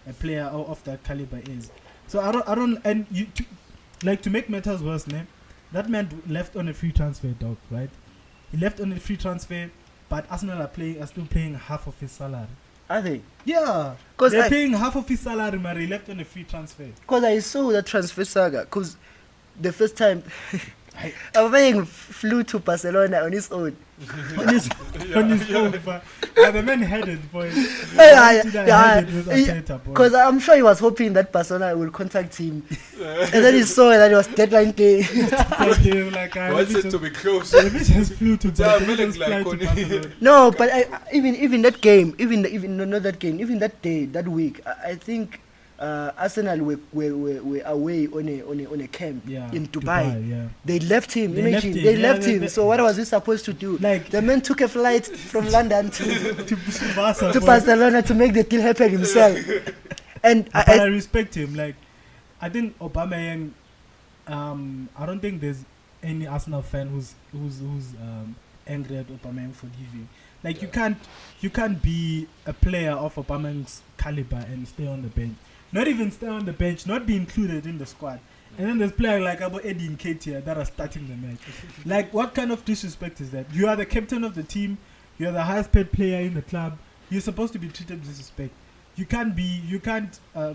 a player of that caliber is. So I don't and you to make matters worse, that man left on a free transfer, dog. Right? He left on a free transfer, but Arsenal are still paying half of his salary. Are they? Yeah, because they're paying half of his salary, but he left on a free transfer. Because I saw that transfer saga. Because the first time, Aubameyang flew to Barcelona on his own. on his own. The man headed for it. Because I'm sure he was hoping that Barcelona will contact him. And then he saw that it was deadline day. Wants it to be close. The bitch just flew to Barcelona. No, but even that game, even not that game, even that day, that week, I think Arsenal were away on a camp in Dubai. They left him. They left him. So what was he supposed to do? Like the man took a flight from London to Barcelona to make the deal happen himself. And I respect him. Like I think Aubameyang. I don't think there's any Arsenal fan who's angry at Aubameyang for leaving. Like you can't be a player of Aubameyang's caliber and stay on the bench. Not even stay on the bench, not be included in the squad. And then there's players like Eddie and Nketiah that are starting the match. Like, what kind of disrespect is that? You are the captain of the team. You are the highest paid player in the club. You're supposed to be treated with disrespect. You can't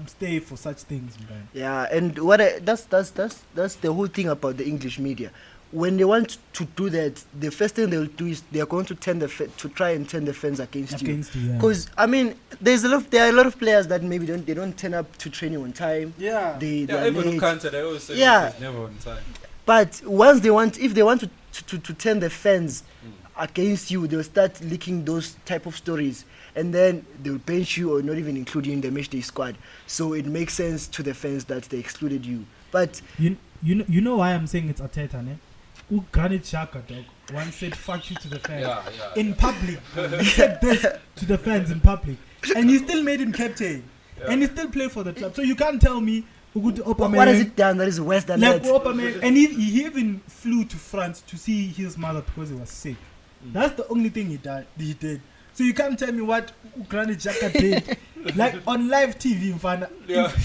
stay for such things, man. Yeah, and that's the whole thing about the English media. When they want to do that, the first thing they'll do is they're going to try and turn the fans against you. Because I mean, there are a lot of players that maybe they don't turn up to training on time. Yeah. Even Kante, they always say he's never on time. But if they want to turn the fans against you, they'll start leaking those type of stories, and then they'll bench you or not even include you in the matchday squad. So it makes sense to the fans that they excluded you. But you know why I'm saying it's Arteta, ne? Granit Xhaka, dog, once said "fuck you" to the fans in public. He said this to the fans in public, and he still made him captain, and he still played for the club. So you can't tell me what has it done that is worse than that? And he even flew to France to see his mother because he was sick. That's the only thing he did. So you can't tell me what Granit Xhaka did. Like on live TV,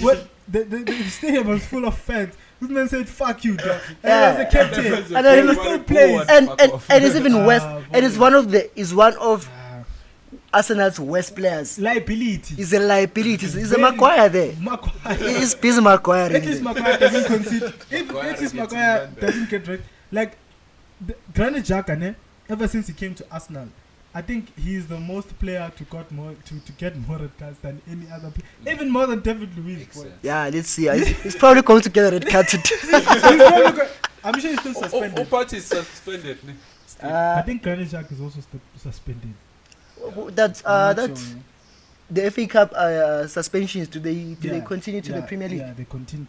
what the stadium was full of fans. This man said "fuck you," dog. And he was the captain. And he still plays. And it's even worse. And it's one of Arsenal's worst players. Liability. He's a liability. He's a Maguire there. He's busy Maguire. At least Maguire doesn't concede. At least Maguire doesn't get right. Like Granit Xhaka, ever since he came to Arsenal, I think he's the most player to get more red cards than any other player, even more than David Luiz. Yeah, let's see. He's probably going to get a red card today. I'm sure he's still suspended. Party is suspended. I think Granit Xhaka is also suspended. That's the FA Cup suspensions. Do they continue to the Premier League? Yeah, they continue.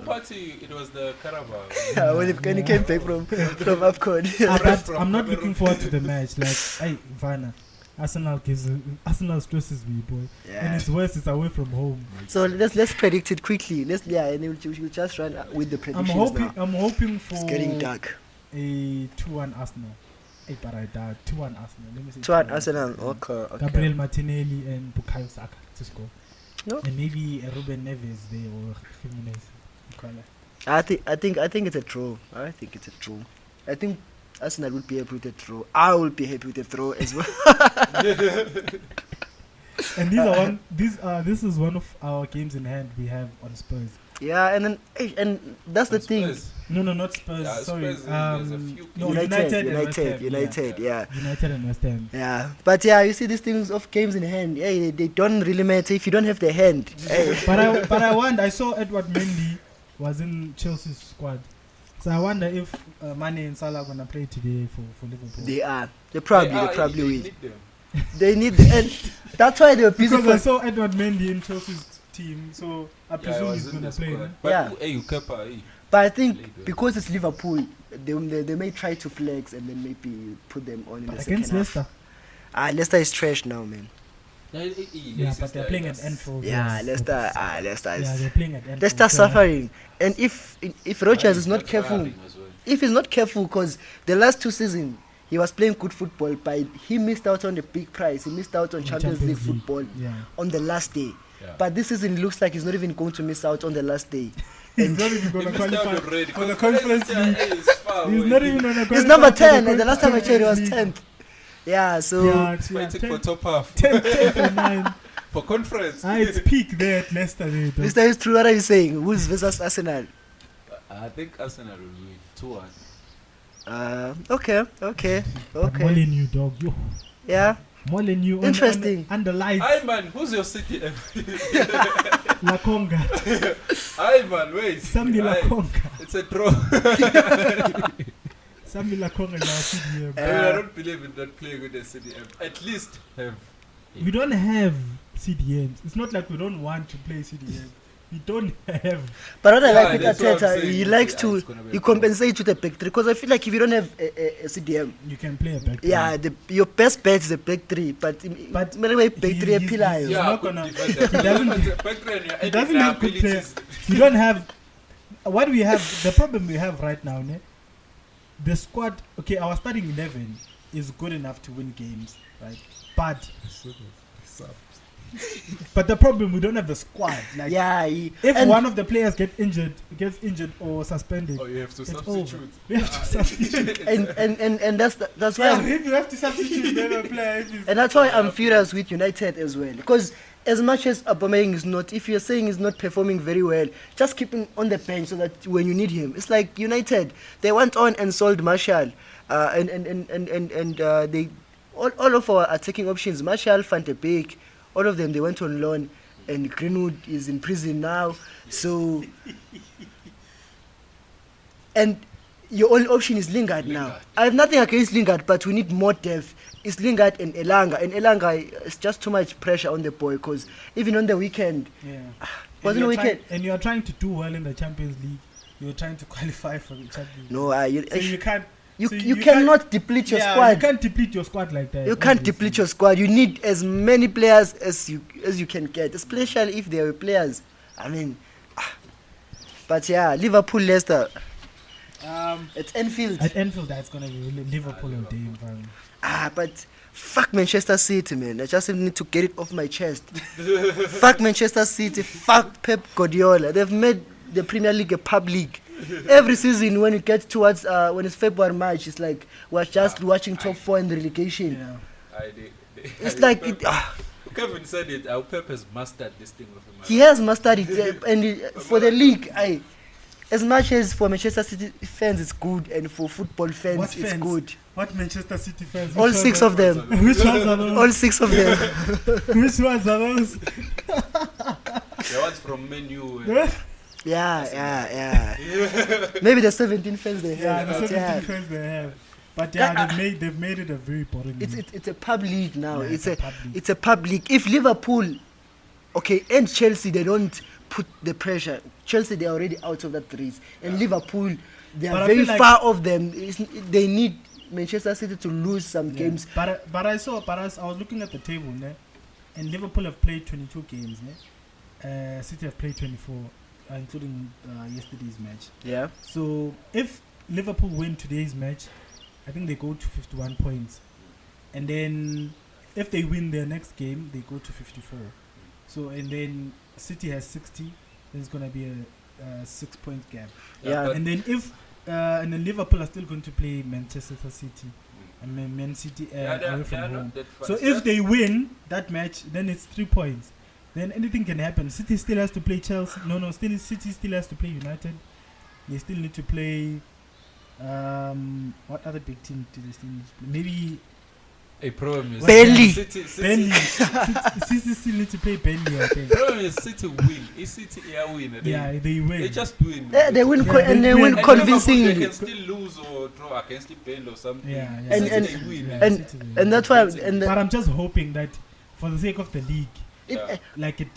Party, it was the Carabao. When he came back from AFCON. I'm not looking forward to the match. Like, hey, Vanna, Arsenal stresses me, boy. Yeah. And it's worse. It's away from home. So let's predict it quickly. And we'll just run with the predictions I'm hoping for. It's getting dark. A 2-1 Arsenal. 2-1 Arsenal. Let me say 2-1 Arsenal. Okay. Gabriel Martinelli and Bukayo Saka to score. No. And maybe a Ruben Neves there or Jimenez. I think it's a draw. I think Arsenal would be happy with a draw. I will be happy with a draw as well. And this is one of our games in hand we have on Spurs. Yeah, and that's the thing. No, not Spurs. Yeah, sorry. Spurs United and West Ham. Yeah, but you see these things of games in hand. Yeah, they don't really matter if you don't have the hand. But I saw Edward Mendy was in Chelsea's squad. So I wonder if Mane and Salah are gonna play today for Liverpool. They are. They probably will. They need them. And that's why they were busy. Because I saw Edward Mendy in Chelsea's team, so I presume he's gonna play. But I think because it's Liverpool, they may try to flex and then maybe put them on in the second half. Leicester. Leicester is trash now, man. Yeah, but they're playing at Anfield. Yeah, Leicester is. Yeah, they're playing at Anfield. Leicester suffering, and if Rodgers is not careful, if he's not careful, because the last 2 seasons he was playing good football, but he missed out on the big prize. He missed out on Champions League football on the last day. Yeah. But this season it looks like he's not even going to miss out on the last day. He's not even going to qualify for the Conference League. He's not even going to qualify. He's number 10, and the last time I checked he was 10th. Yeah, so fighting for top half. 10th or 9th. For conference. It's peak there at Leicester. Leicester is true. What are you saying? Who's versus Arsenal? I think Arsenal will win 2-1. Okay. But more than you, dog. Yo, Yeah. more than you. Interesting. On the lights. Hi man, who's your CDM? La Conga. Hi man, wait. Sambi La Hi. Conga. It's a draw. Sambi La Conga is our CDM. I mean, I don't believe in that playing with the CDM. At least have. We don't have CDMs. It's not like we don't want to play CDM. We don't have. But what I Yeah, like with that's what I'm Arteta, saying. he likes Yeah, to it's gonna be he a problem. compensate with the back three. Because I feel like if you don't have a CDM, You can play a back. yeah, your best bet is the back three. But anyway, back three a pillar. He's Yeah, not good gonna- defender. he doesn't- He doesn't have good players. You don't have. What we have, the problem we have right now, ne? The squad. Okay, our starting 11 is good enough to win games, right? But the problem, we don't have the squad. Like, Yeah, if one of the players gets injured or suspended, Oh, you have to it's substitute. over. We have to substitute. and that's Yeah, why if you have to substitute, then a player. If and that's why I'm furious with United as well. Because as much as Aubameyang is not, if you're saying he's not performing very well, just keep him on the bench so that when you need him, it's like United. They went on and sold Martial, and they all of our attacking options, Martial, Van de Beek, all of them, they went on loan, and Greenwood is in prison now. So, and your only option is Lingard now. I have nothing against Lingard, but we need more depth. It's Lingard and Elanga. And Elanga, it's just too much pressure on the boy because even on the weekend, yeah. wasn't the weekend. And you are trying to do well in the Champions League. You're trying to qualify for the Champions League. No, So you can't. you cannot deplete your squad. You can't deplete your squad like that. You can't deplete your squad. You need as many players as you can get, especially if they are players. I mean, but yeah, Liverpool, Leicester. It's Anfield. At Anfield, that's gonna be Liverpool all day, man. But fuck Manchester City, man. I just need to get it off my chest. Fuck Manchester City. Fuck Pep Guardiola. They've made the Premier League a pub league. Every season, when it gets towards when it's February, March, it's like we're just watching top four in the relegation. Yeah. It's like Kevin said it. Our Pep has mastered this thing with him. he has mastered it, for the league, as much as for Manchester City fans it's good, and for football fans What it's fans? good. What Manchester City fans? All six of them. Which ones are those? All six of them. Which ones are those? The ones from Menu. Yeah. Maybe the 17 fans they Yeah, have. the but 17 fans they have. But yeah, they've made it a very boring. It's a pub league now. Yeah, it's a a pub league. it's a pub league. If Liverpool, and Chelsea, they don't put the pressure. Chelsea, they're already out of that race, and Liverpool, they But are I very feel like- far off them. They need Manchester City to lose some games. But I was looking at the table, ne? And Liverpool have played 22 games, ne? City have played 24, including yesterday's match. Yeah. So if Liverpool win today's match, I think they go to 51 points, and then if they win their next game, they go to 54. So and then City has 60. There's gonna be a 6-point gap. Yeah. And then if and then Liverpool are still going to play Manchester City, and Man City away from home. So if they win that match, then it's 3 points. Then anything can happen. City still has to play Chelsea. City still has to play United. They still need to play. What other big team do they still need to play? Maybe A problem is Burnley. Burnley. City still need to play Burnley, I think. Problem is City win. Is City win? Yeah, they win. They just win. They win, Yeah, and they they win win. convincingly. They can still lose or draw against Burnley or something. Yeah. And- City they win. yeah, and- City win. And that's why. But I'm just hoping that for the sake of the league, like it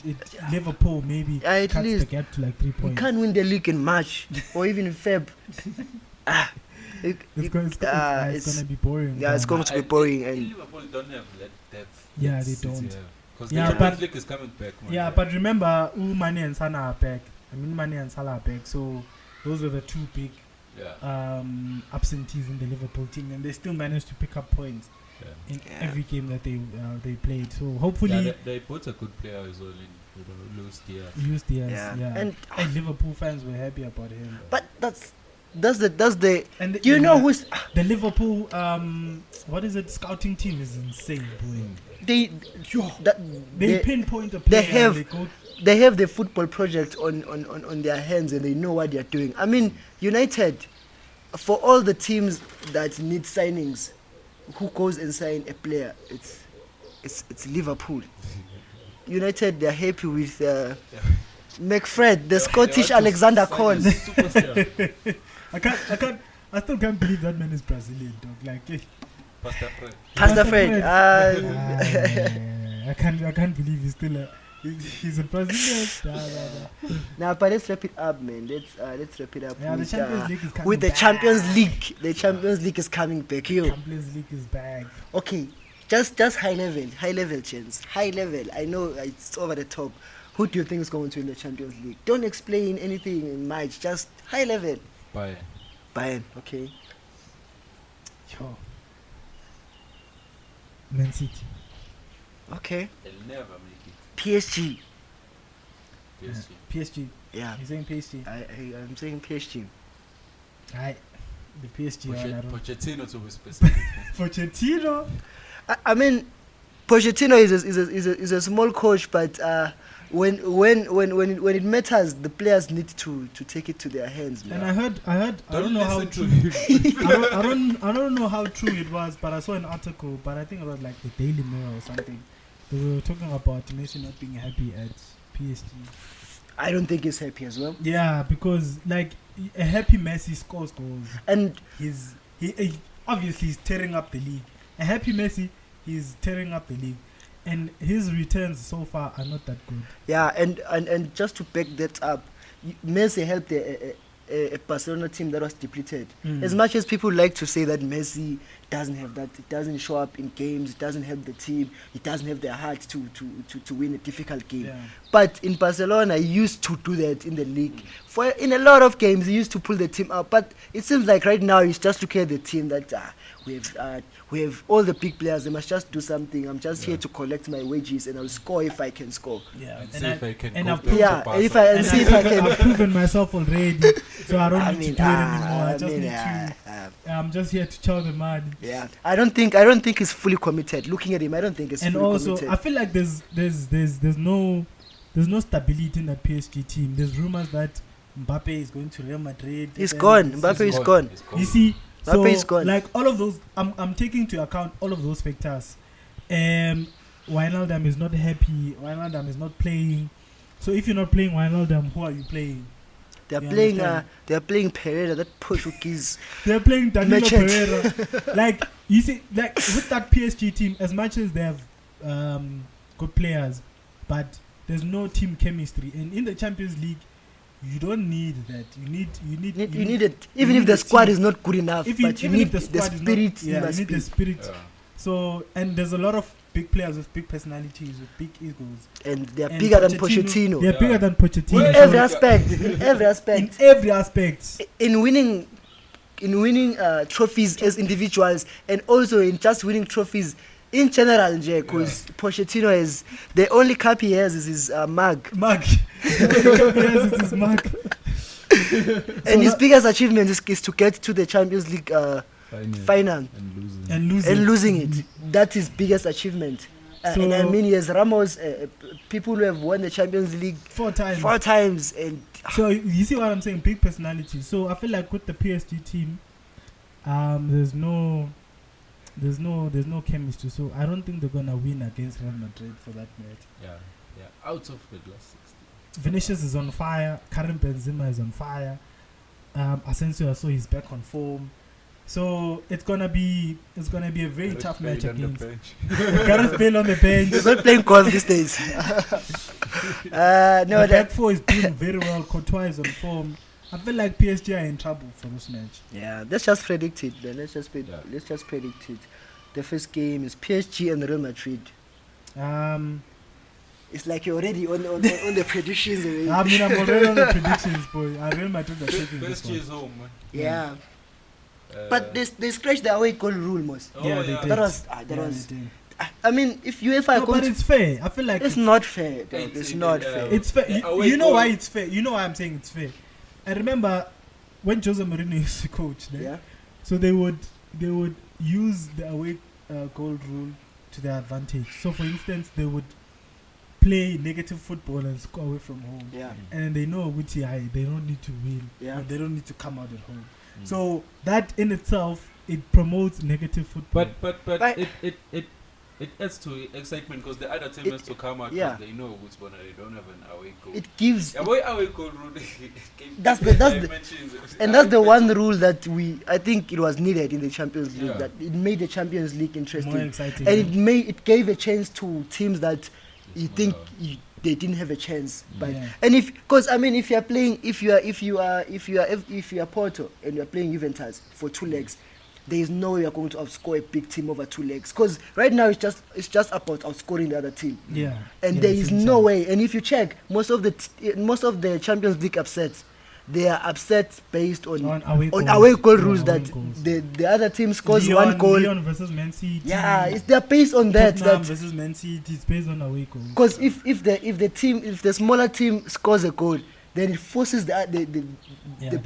Liverpool maybe At cuts least the gap to like 3 we points. can't win the league in March or even in Feb. It's gonna be boring. Yeah, it's man. going to be boring. And Liverpool don't have that depth. Yeah, that they City don't. have. Because Yeah, the Champions but- League is coming back. Man. Yeah, but remember, Mane and Salah are back. Mane and Salah are back. So those were the two big absentees in the Liverpool team, and they still managed to pick up points in every game that they played. So hopefully, they put a good player as well in Luis Diaz. Luis Diaz. Yeah. Yeah. And- And Liverpool fans were happy about him. but that's That's the. And Do you know who's the Liverpool? What is it? Scouting team is insane, boy. they? They pinpoint a player. have- And they go. They have the football project on their hands and they know what they're doing. I mean, United, for all the teams that need signings, who goes and sign a player? It's Liverpool. United, they're happy with McFred, the Scottish Alexander Kohn. I still can't believe that man is Brazilian, dog. Like, Pastor Fred. Pastor Fred. I can't believe he's still he's a Brazilian. Now, but let's wrap it up, man. Let's wrap it up. Yeah, the Champions League is coming with the back. Champions League. The Champions League is coming back. Yo. Champions League is back. Okay, just high level, chance. High level. I know it's over the top. Who do you think is going to win the Champions League? Don't explain anything much. Just high level. Bayern. Okay. Yo. Man City. Okay. They'll never make it. PSG. PSG. Yeah. You're saying PSG? I'm saying PSG. Aye. The PSG. Pochettino to be specific. Pochettino. I mean, Pochettino is a small coach, but when it matters, the players need to take it to their hands. Man. And I heard. I don't know how true. I don't know how true it was, but I saw an article. But I think it was like the Daily Mail or something. They were talking about Messi not being happy at PSG. I don't think he's happy as well. Yeah, because like a happy Messi scores goals, and he obviously he's tearing up the league. A happy Messi, he's tearing up the league, and his returns so far are not that good. Yeah, and just to back that up, Messi helped a Barcelona team that was depleted. As much as people like to say that Messi doesn't have that, it doesn't show up in games, it doesn't help the team, it doesn't have the heart to win a difficult game. Yeah. But in Barcelona, he used to do that in the league. In a lot of games, he used to pull the team up. But it seems like right now he's just looking at the team that we have all the big players. They must just do something. I'm just here to collect my wages and I'll score if I can score. Yeah, And see if I can. See if I can. I've proven myself already, so I don't need to do it anymore. I just need to. I'm just here to chow the money. Yeah, I don't think he's fully committed. Looking at him, I don't think he's fully committed. And also, I feel like there's no stability in that PSG team. There's rumors that Mbappe is going to Real Madrid. He's gone. Mbappe is gone. You see, so Mbappe is gone. Like all of those, I'm taking into account all of those factors. Wijnaldum is not happy. Wijnaldum is not playing. So if you're not playing Wijnaldum, who are you playing? They're playing Pereira, that Portuguese. They're playing Danilo merchant. Pereira. Like you see, like with that PSG team, as much as they have good players, but there's no team chemistry. And in the Champions League, you don't need that. You need it. Even if the squad is not good enough, but you need the squad spirit. You need the spirit. Yeah. So, and there's a lot of big players with big personalities, with big egos. And they're bigger than Pochettino. They're bigger than Pochettino. In every aspect. In every aspect. In winning trophies as individuals, and also in just winning trophies in general, because Pochettino is the only cup he has is his mug. The only cup he has is his mug. And his biggest achievement is to get to the Champions League final and losing it. That's his biggest achievement. And I mean, yes, Ramos, people who have won the Champions League 4 times. And so you see what I'm saying? Big personality. So I feel like with the PSG team, there's no chemistry. So I don't think they're gonna win against Real Madrid for that match. Yeah. Out of the last 60. Vinicius is on fire. Karim Benzema is on fire. Asensio, I saw he's back on form. So it's gonna be a very tough match against Gareth Bale on the bench. He's not playing golf these days. The back four is doing very well. Courtois is on form. I feel like PSG are in trouble for this match. Yeah, let's just predict it. Then let's just predict it. The first game is PSG and Real Madrid. It's like you're already on the predictions already. I mean, I'm already on the predictions, boy. Real Madrid are taking this one. PSG is home, man. Yeah. But they scratched the away goal rule, most. They did. That was. I mean, if UEFA. But it's fair. I feel like it's not fair. It's not fair. It's fair. You know why it's fair. You know why I'm saying it's fair. I remember when Jose Mourinho used to coach, Yeah. so they would use the away goal rule to their advantage. So for instance, they would play negative football and score away from home. Yeah. And they know which they don't need to win. Yeah. Or they don't need to come out at home. So that in itself, it promotes negative football. But it adds to excitement because the other team has to come out because they know which one they don't have an away goal. It gives. Away goal rule. That's the one rule that I think it was needed in the Champions League. Yeah. That it made the Champions League interesting, More exciting. and it gave a chance to teams that you think they didn't have a chance. But and if you are playing, if you are Porto and you are playing Juventus for 2 legs, there is no way you are going to outscore a big team over 2 legs. Because right now it's just about outscoring the other team. Yeah. And there is no way. And if you check most of the Champions League upsets, they are upset based on away goal rules that the other team scores one goal. Lyon versus Man City. Yeah, they're based on that. Tottenham versus Man City is based on away goals. Because if the smaller team scores a goal, then it forces the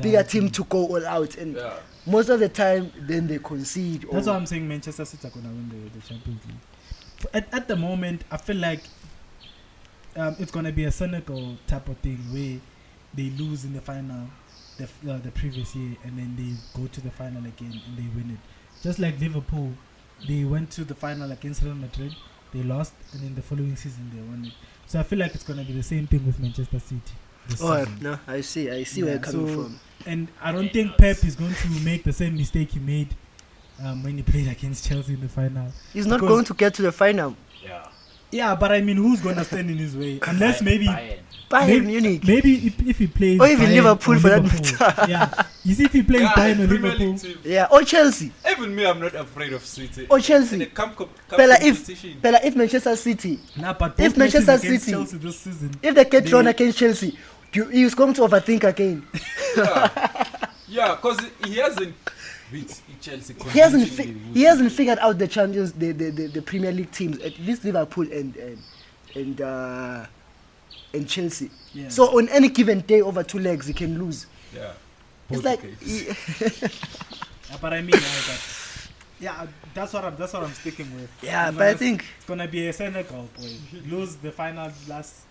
bigger team to go all out, and most of the time then they concede. That's why I'm saying Manchester City are gonna win the Champions League. At the moment, I feel like it's gonna be a Senegal type of thing where they lose in the final the previous year and then they go to the final again and they win it. Just like Liverpool, they went to the final against Real Madrid, they lost, and then the following season they won it. So I feel like it's gonna be the same thing with Manchester City. No, I see where you're coming from. And I don't think Pep is going to make the same mistake he made when he played against Chelsea in the final. He's not going to get to the final. Yeah, but I mean, who's going to stand in his way? Unless maybe Bayern Munich. Maybe if he plays, or even Bayern Liverpool for that matter. Yeah, you see if he plays Bayern or Liverpool. Or Chelsea. Even me, I'm not afraid of City. Or Chelsea. If Manchester City. If Manchester City, Chelsea this season, if they get drawn against Chelsea, he's going to overthink again. Yeah, because he hasn't beat Chelsea. He hasn't figured out the champions, the Premier League teams, at least Liverpool and Chelsea. Yeah. So on any given day over 2 legs, he can lose. Yeah. It's like. But I mean, that's what I'm sticking with. Yeah, but I think it's gonna be a Senegal boy. Lose the final last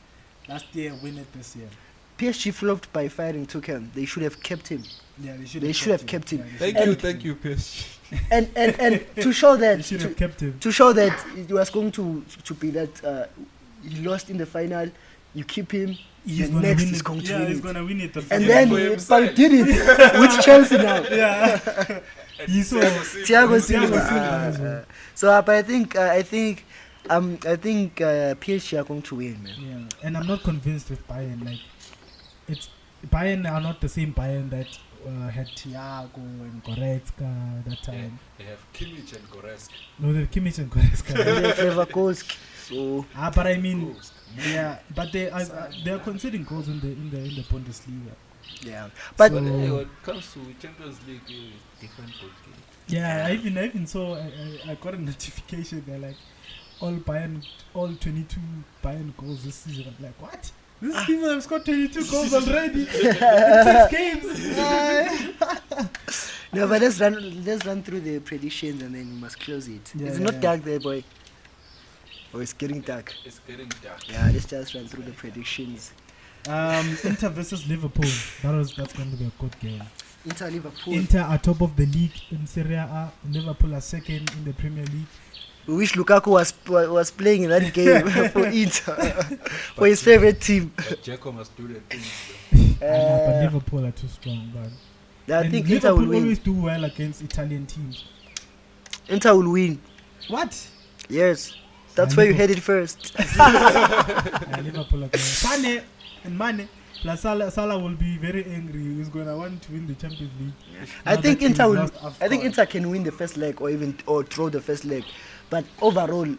year, win it this year. PSG flopped by firing Tuchel. They should have kept him. Yeah, they should have kept him. Thank you, PSG. And to show that to show that it was going to be that he lost in the final, you keep him. He's going to win it. And then he did it with Chelsea now. Yeah. Thiago Silva. So, but I think PSG are going to win, man. Yeah, and I'm not convinced with Bayern. Like, Bayern are not the same Bayern that had Thiago and Goretzka that time. They have Kimmich and Goretzka. No, they have Kimmich and Goretzka. They have Leverkusen. So. But I mean, but they are conceding goals in the Bundesliga. Yeah, but when it comes to Champions League, different goal game. Yeah, I even saw I got a notification. They're like all 22 Bayern goals this season. I'm like, what? These people have scored 22 goals already in 6 games. No, but let's run through the predictions and then we must close it. It's not dark there, boy. Oh, it's getting dark. It's getting dark. Yeah, let's just run through the predictions. Inter versus Liverpool. That's going to be a good game. Liverpool. Inter are top of the league in Serie A. Liverpool are second in the Premier League. We wish Lukaku was playing in that game for Inter, for his favorite team. But Jacko must do the things. But Liverpool are too strong, man. I think Inter will win. Always do well against Italian teams. Inter will win. What? Yes, that's where you headed first. Liverpool are going. Mane. Plus Salah will be very angry. He's gonna want to win the Champions League. Yeah. I think Inter can win the first leg or draw the first leg. But overall,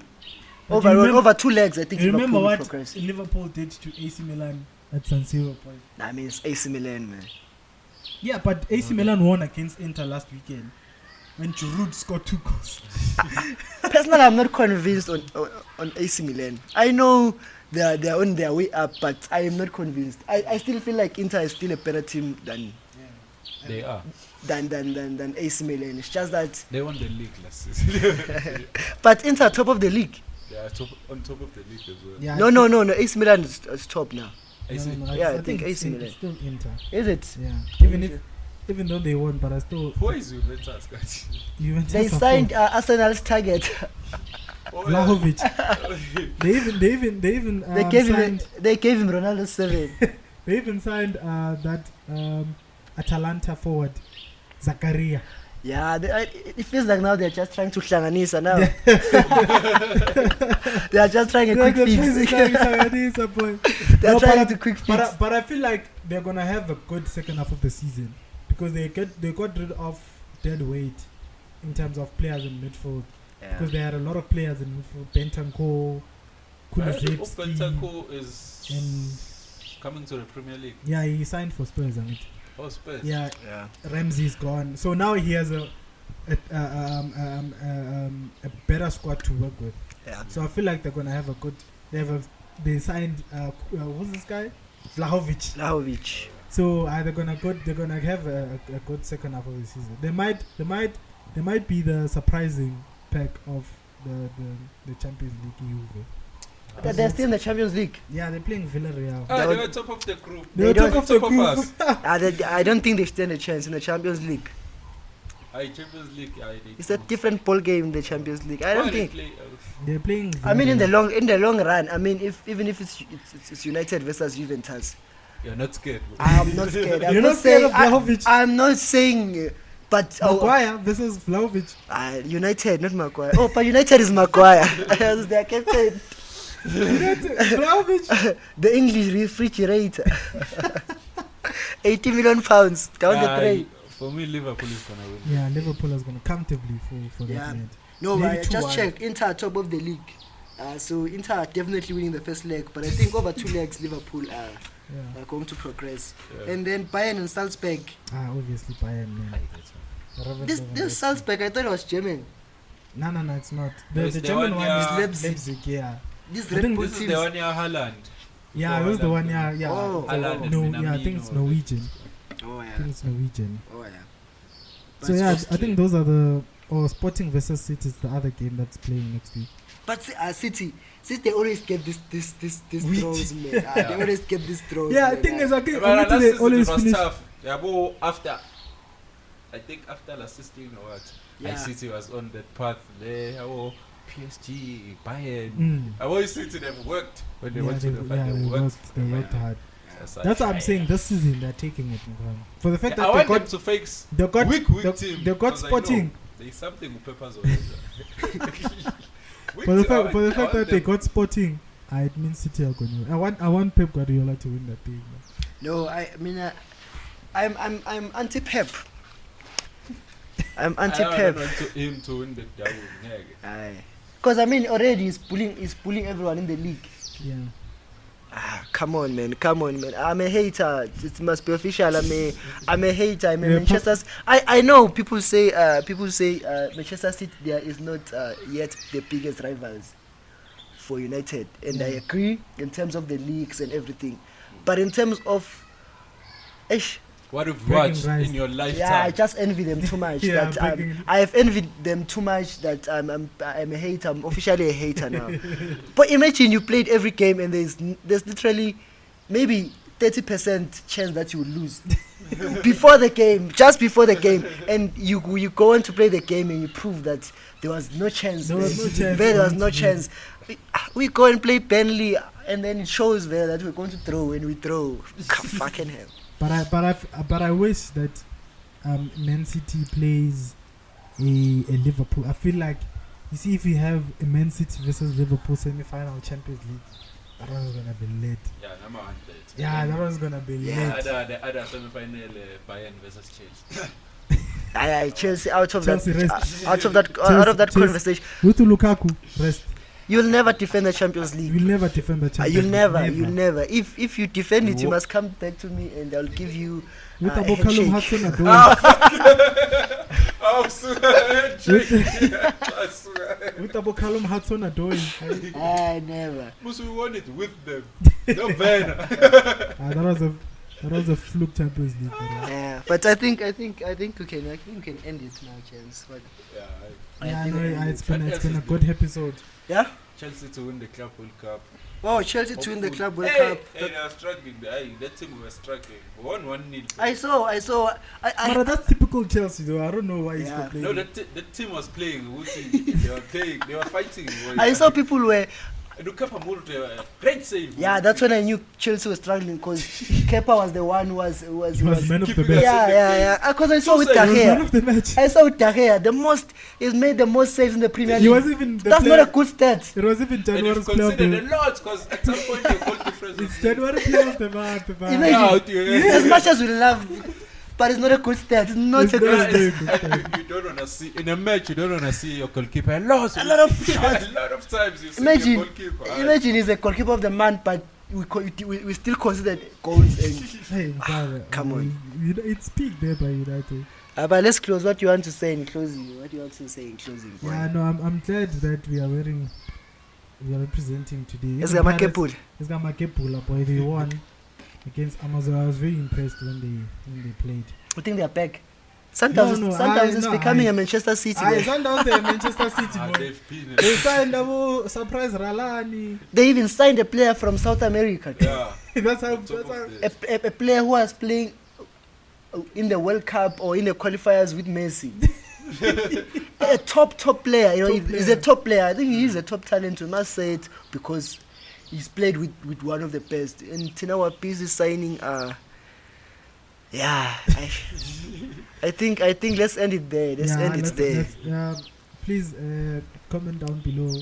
over 2 legs, I think Liverpool will progress. Liverpool did to AC Milan at San Siro. I mean, it's AC Milan, man. Yeah, but AC Milan won against Inter last weekend when Giroud scored 2 goals. Personally, I'm not convinced on AC Milan. I know they're on their way up, but I am not convinced. I still feel like Inter is still a better team than They are. than AC Milan. It's just that. They won the league last season. But Inter top of the league. They are on top of the league as well. Yeah, No. AC Milan is top now. AC. Yeah, I think AC it's Milan. still Inter. Is it? Yeah. Even though they won, but I still. Who is Juventus, guys? Juventus They are signed Arsenal's target. Vlahovic. They even They gave him Ronaldo 7. They even signed that Atalanta forward Zakaria. Yeah, it feels like now they're just trying to Shlanganisa now. They are just trying a quick fix. They're trying to quick fix. But I feel like they're gonna have a good second half of the season because they got rid of dead weight in terms of players in midfield. Because they had a lot of players in midfield. Bentancur, Kulusevski. Bentancur is coming to the Premier League. Yeah, he signed for Spurs, I mean. Oh, Spurs. Yeah. Ramsey's gone, so now he has a better squad to work with. Yeah. So I feel like they're gonna have a good. They signed who's this guy? Vlahovic. So they're gonna have a good second half of the season. They might be the surprising pack of the Champions League. Juve. They're still in the Champions League. Yeah, they're playing Villarreal. They were top of the group. They were top of the group. Us. I don't think they stand a chance in the Champions League. Champions League. It's a different ball game in the Champions League. I don't think they're playing. I mean, in the long run. I mean, even if it's United versus Juventus, you're not scared. I'm not scared. You're not scared of Vlahovic. I'm not saying. But Maguire versus Vlahovic. United, not Maguire. Oh, but United is Maguire. As their captain. Vlahovic. The English refrigerator. 80 million pounds down the drain. For me, Liverpool is gonna win. Yeah, Liverpool is gonna comfortably for that lead. No, I just checked. Inter top of the league. So Inter are definitely winning the first leg, but I think over 2 legs Liverpool are going to progress. Yeah. And then Bayern and Salzburg. Obviously Bayern. Man. This Salzburg, I thought it was German. No, it's not. The German one is Leipzig. Yeah. This Red Bull is the one near Haaland. Yeah, it was the one. Yeah. Oh, I think it's Norwegian. Oh yeah. I think it's Norwegian. Oh yeah. So yeah, I think those are the Sporting versus City is the other game that's playing next week. But City, they always get this throws, man. They always get this throws. Yeah, I think they always finish. Tough. Yeah, but after last season or what? Yeah. City was on that path there. PSG, Bayern. I always City they've worked when they went to the final. They worked hard. That's what I'm saying. This season they're taking it for the fact that I want them to fix weak team. They got Sporting. There's something with Peppers over For the fact that they got Sporting, it means City are going to win. I want Pep Guardiola to win that thing. No, I mean, I'm anti-Pep. I'm anti-Pep. I don't want him to win the double. Because I mean, already he's bullying everyone in the league. Yeah. Come on, man. I'm a hater. It must be official. I'm a hater. I'm a Manchester. I know people say Manchester City there is not yet the biggest rivals for United, and I agree in terms of the leagues and everything, but in terms of what you've watched in your lifetime. Yeah, I just envy them too much. I have envied them too much that I'm a hater. I'm officially a hater now. But imagine you played every game and there's literally maybe 30% chance that you will lose just before the game, and you go on to play the game and you prove that there was no chance. There was no chance. We go and play Burnley and then it shows there that we're going to throw and we throw. Fucking hell. But I wish that Man City plays a Liverpool. I feel like, you see, if you have a Man City versus Liverpool semi-final Champions League, that one's gonna be lit. Yeah, number 1 lit. Yeah, that one's gonna be lit. The other semi-final Bayern versus Chelsea. Chelsea out of that conversation. With Lukaku rest. You'll never defend the Champions League. You'll never defend the Champions League. You'll never. If you defend it, you must come back to me and I'll give you a handshake. With Abokalum Hudson Adoy. I never. Must we won it with them? No, Ben. That That was a fluke Champions League. Yeah, but I think we can end it now, Chance. But It's been a good episode. yeah. Chelsea to win the Club World Cup. Oh, Chelsea to win the Club World Hey, Cup. they were struggling. That team was struggling. 1-0. I saw. But that's typical Chelsea, though. I don't know why he's Yeah. complaining. No, the team was playing. They were playing. They were fighting. I saw people were. And Kepa moved great save. Yeah, that's when I knew Chelsea was struggling because Kepa was the one who was He was man of the keeping match. Yeah. Because I saw with He was He was man Tahir. of the match. I saw with Tahir. He's made the most saves in the Premier League. He was even the That's player, not a good stat. It was even And January's you've player of considered the a lot because at some point your goal difference It's was January player of the month. man. Imagine. As much as we love, but it's not a good stat. It's not It's a not good a stat. good stat. You don't want to see in a match. You don't want to see your goalkeeper lost. A lot of shots. A lot of times you see Imagine, your goalkeeper. imagine he's a goalkeeper of the month, but we still consider goals. And, Hey, brother, come on. It's peak there by United. but let's close. What you want to say in closing? Boy? Yeah, no, I'm glad that we are representing today. It's Even Gama Pirates- Kepul. It's Gama Kepul, boy. They won against Amazon. I was very impressed when they played. I think they're back. Sometimes it's becoming a Manchester City. I boy. Sundowns are Manchester City. boy. They've been. They signed a surprise Ralani. They even signed a player from South America. Yeah. That's how. Top of That's the- A player who was playing in the World Cup or in the qualifiers with Messi. A top player. You know, Top he's a player. top player. I think he's a top talent. We must say it because he's played with one of the best. And Tina Wapizi signing. Yeah. I think let's end it there. Let's end it there. Please comment down below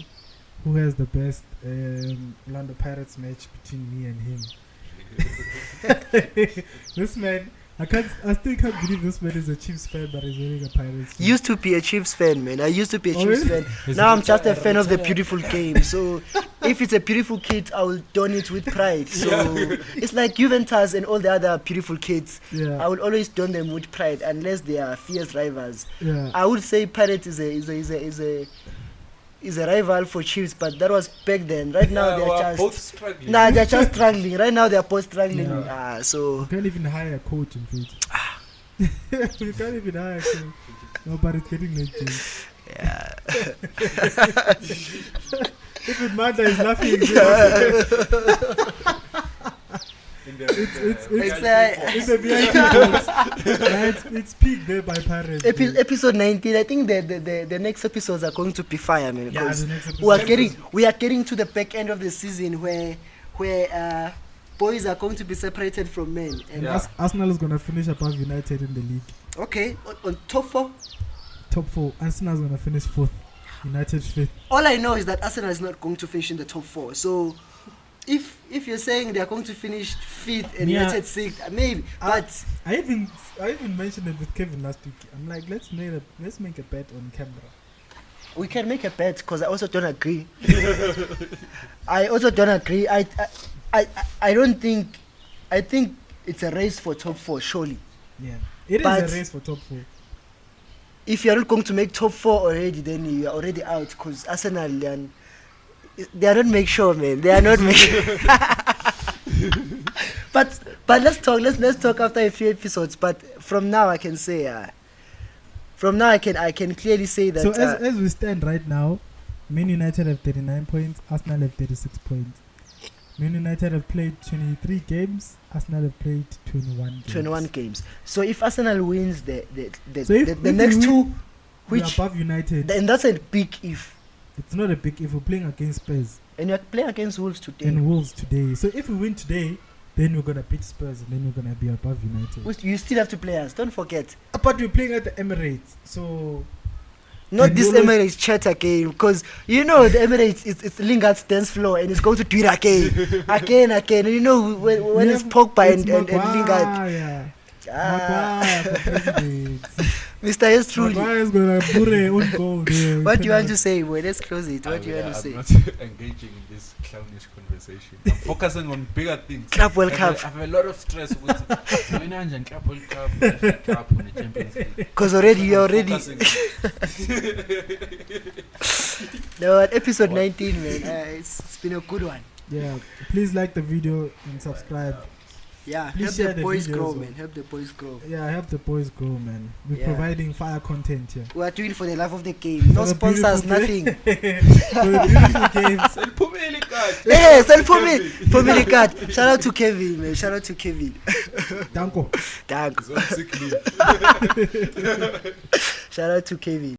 who has the best Orlando Pirates match between me and him. This man, I still can't believe this man is a Chiefs fan, but he's wearing a Pirates. Team. Used to be a Chiefs fan, man. I used to be a Oh, Chiefs really? fan. Now I'm just a fan of the beautiful game. So if it's a beautiful kid, I will don it with pride. So it's like Juventus and all the other beautiful kids. Yeah. I will always don them with pride unless they are fierce rivals. Yeah. I would say Pirates is a rival for Chiefs, but that was back then. Right now they're both just struggling. they're just struggling. Right now they're both struggling. Yeah. So You can't even hire a coach in fact. You can't even hire a coach. Nobody's getting like this. yeah. Even Manda is laughing. It's a VIP box. Yeah, it's peak there by Pirates. Episode 19. I think the next episodes are going to be fire, man. Yeah, Because the next episode. we are getting to the back end of the season where boys are going to be separated from men. And Yeah. Arsenal is gonna finish above United in the league. okay, on top 4. Top 4. Arsenal is gonna finish 4th. United 5th. All I know is that Arsenal is not going to finish in the top 4. So if you're saying they are going to finish 5th and Yeah. United 6th, maybe. But I even mentioned it with Kevin last week. I'm like, let's make a bet on camera. we can make a bet because I also don't agree. I also don't agree. I don't think. I think it's a race for top 4, surely. Yeah, it is But- a race for top 4. If you're not going to make top 4 already, then you are already out because Arsenal and they are not make sure, man. They are not make sure. but let's talk. Let's talk after a few episodes. But from now, I can say. From now, I can clearly say that. So as we stand right now, Man United have 39 points. Arsenal have 36 points. Man United have played 23 games. Arsenal have played 21 games. 21 games. So if Arsenal wins the So if next we two, We are which above United. then that's a big if. It's not a big if we're playing against Spurs And you're playing against Wolves today. and Wolves today. So if we win today, then we're gonna beat Spurs and then we're gonna be above United. You still have to play us. Don't forget. But we're playing at the Emirates, so Not And this you always- Emirates chatter game, because you know the Emirates it's Lingard's dance floor and it's going to do it again. And you know when it's Pogba and Lingard. Maguire. Ah, Maguire for president. Mr. Yes, truly. Maguire is gonna put a own goal there. What do you want to say, boy? Let's close it. What do you want to I'm say? not engaging in this clownish conversation. I'm focusing on bigger things. Club World I Cup. have a lot of stress with Club World Cup, Cup on the Champions League. Because already I'm focusing No, at episode 19, man. It's been a good one. Yeah, please like the video and subscribe. Yeah, Please help share the boys videos grow, or- man. Help the boys grow. Yeah, help the boys grow, man. We're Yeah. providing fire content here. We are doing it for the love of the game. No For the sponsors, beautiful nothing. For the beautiful games. Selphumeli card. Yes, and for me, card. Shout out to Kevin, man. Shout out to Kevin. Danko. Thanks. He's on sick leave. Shout out to Kevin.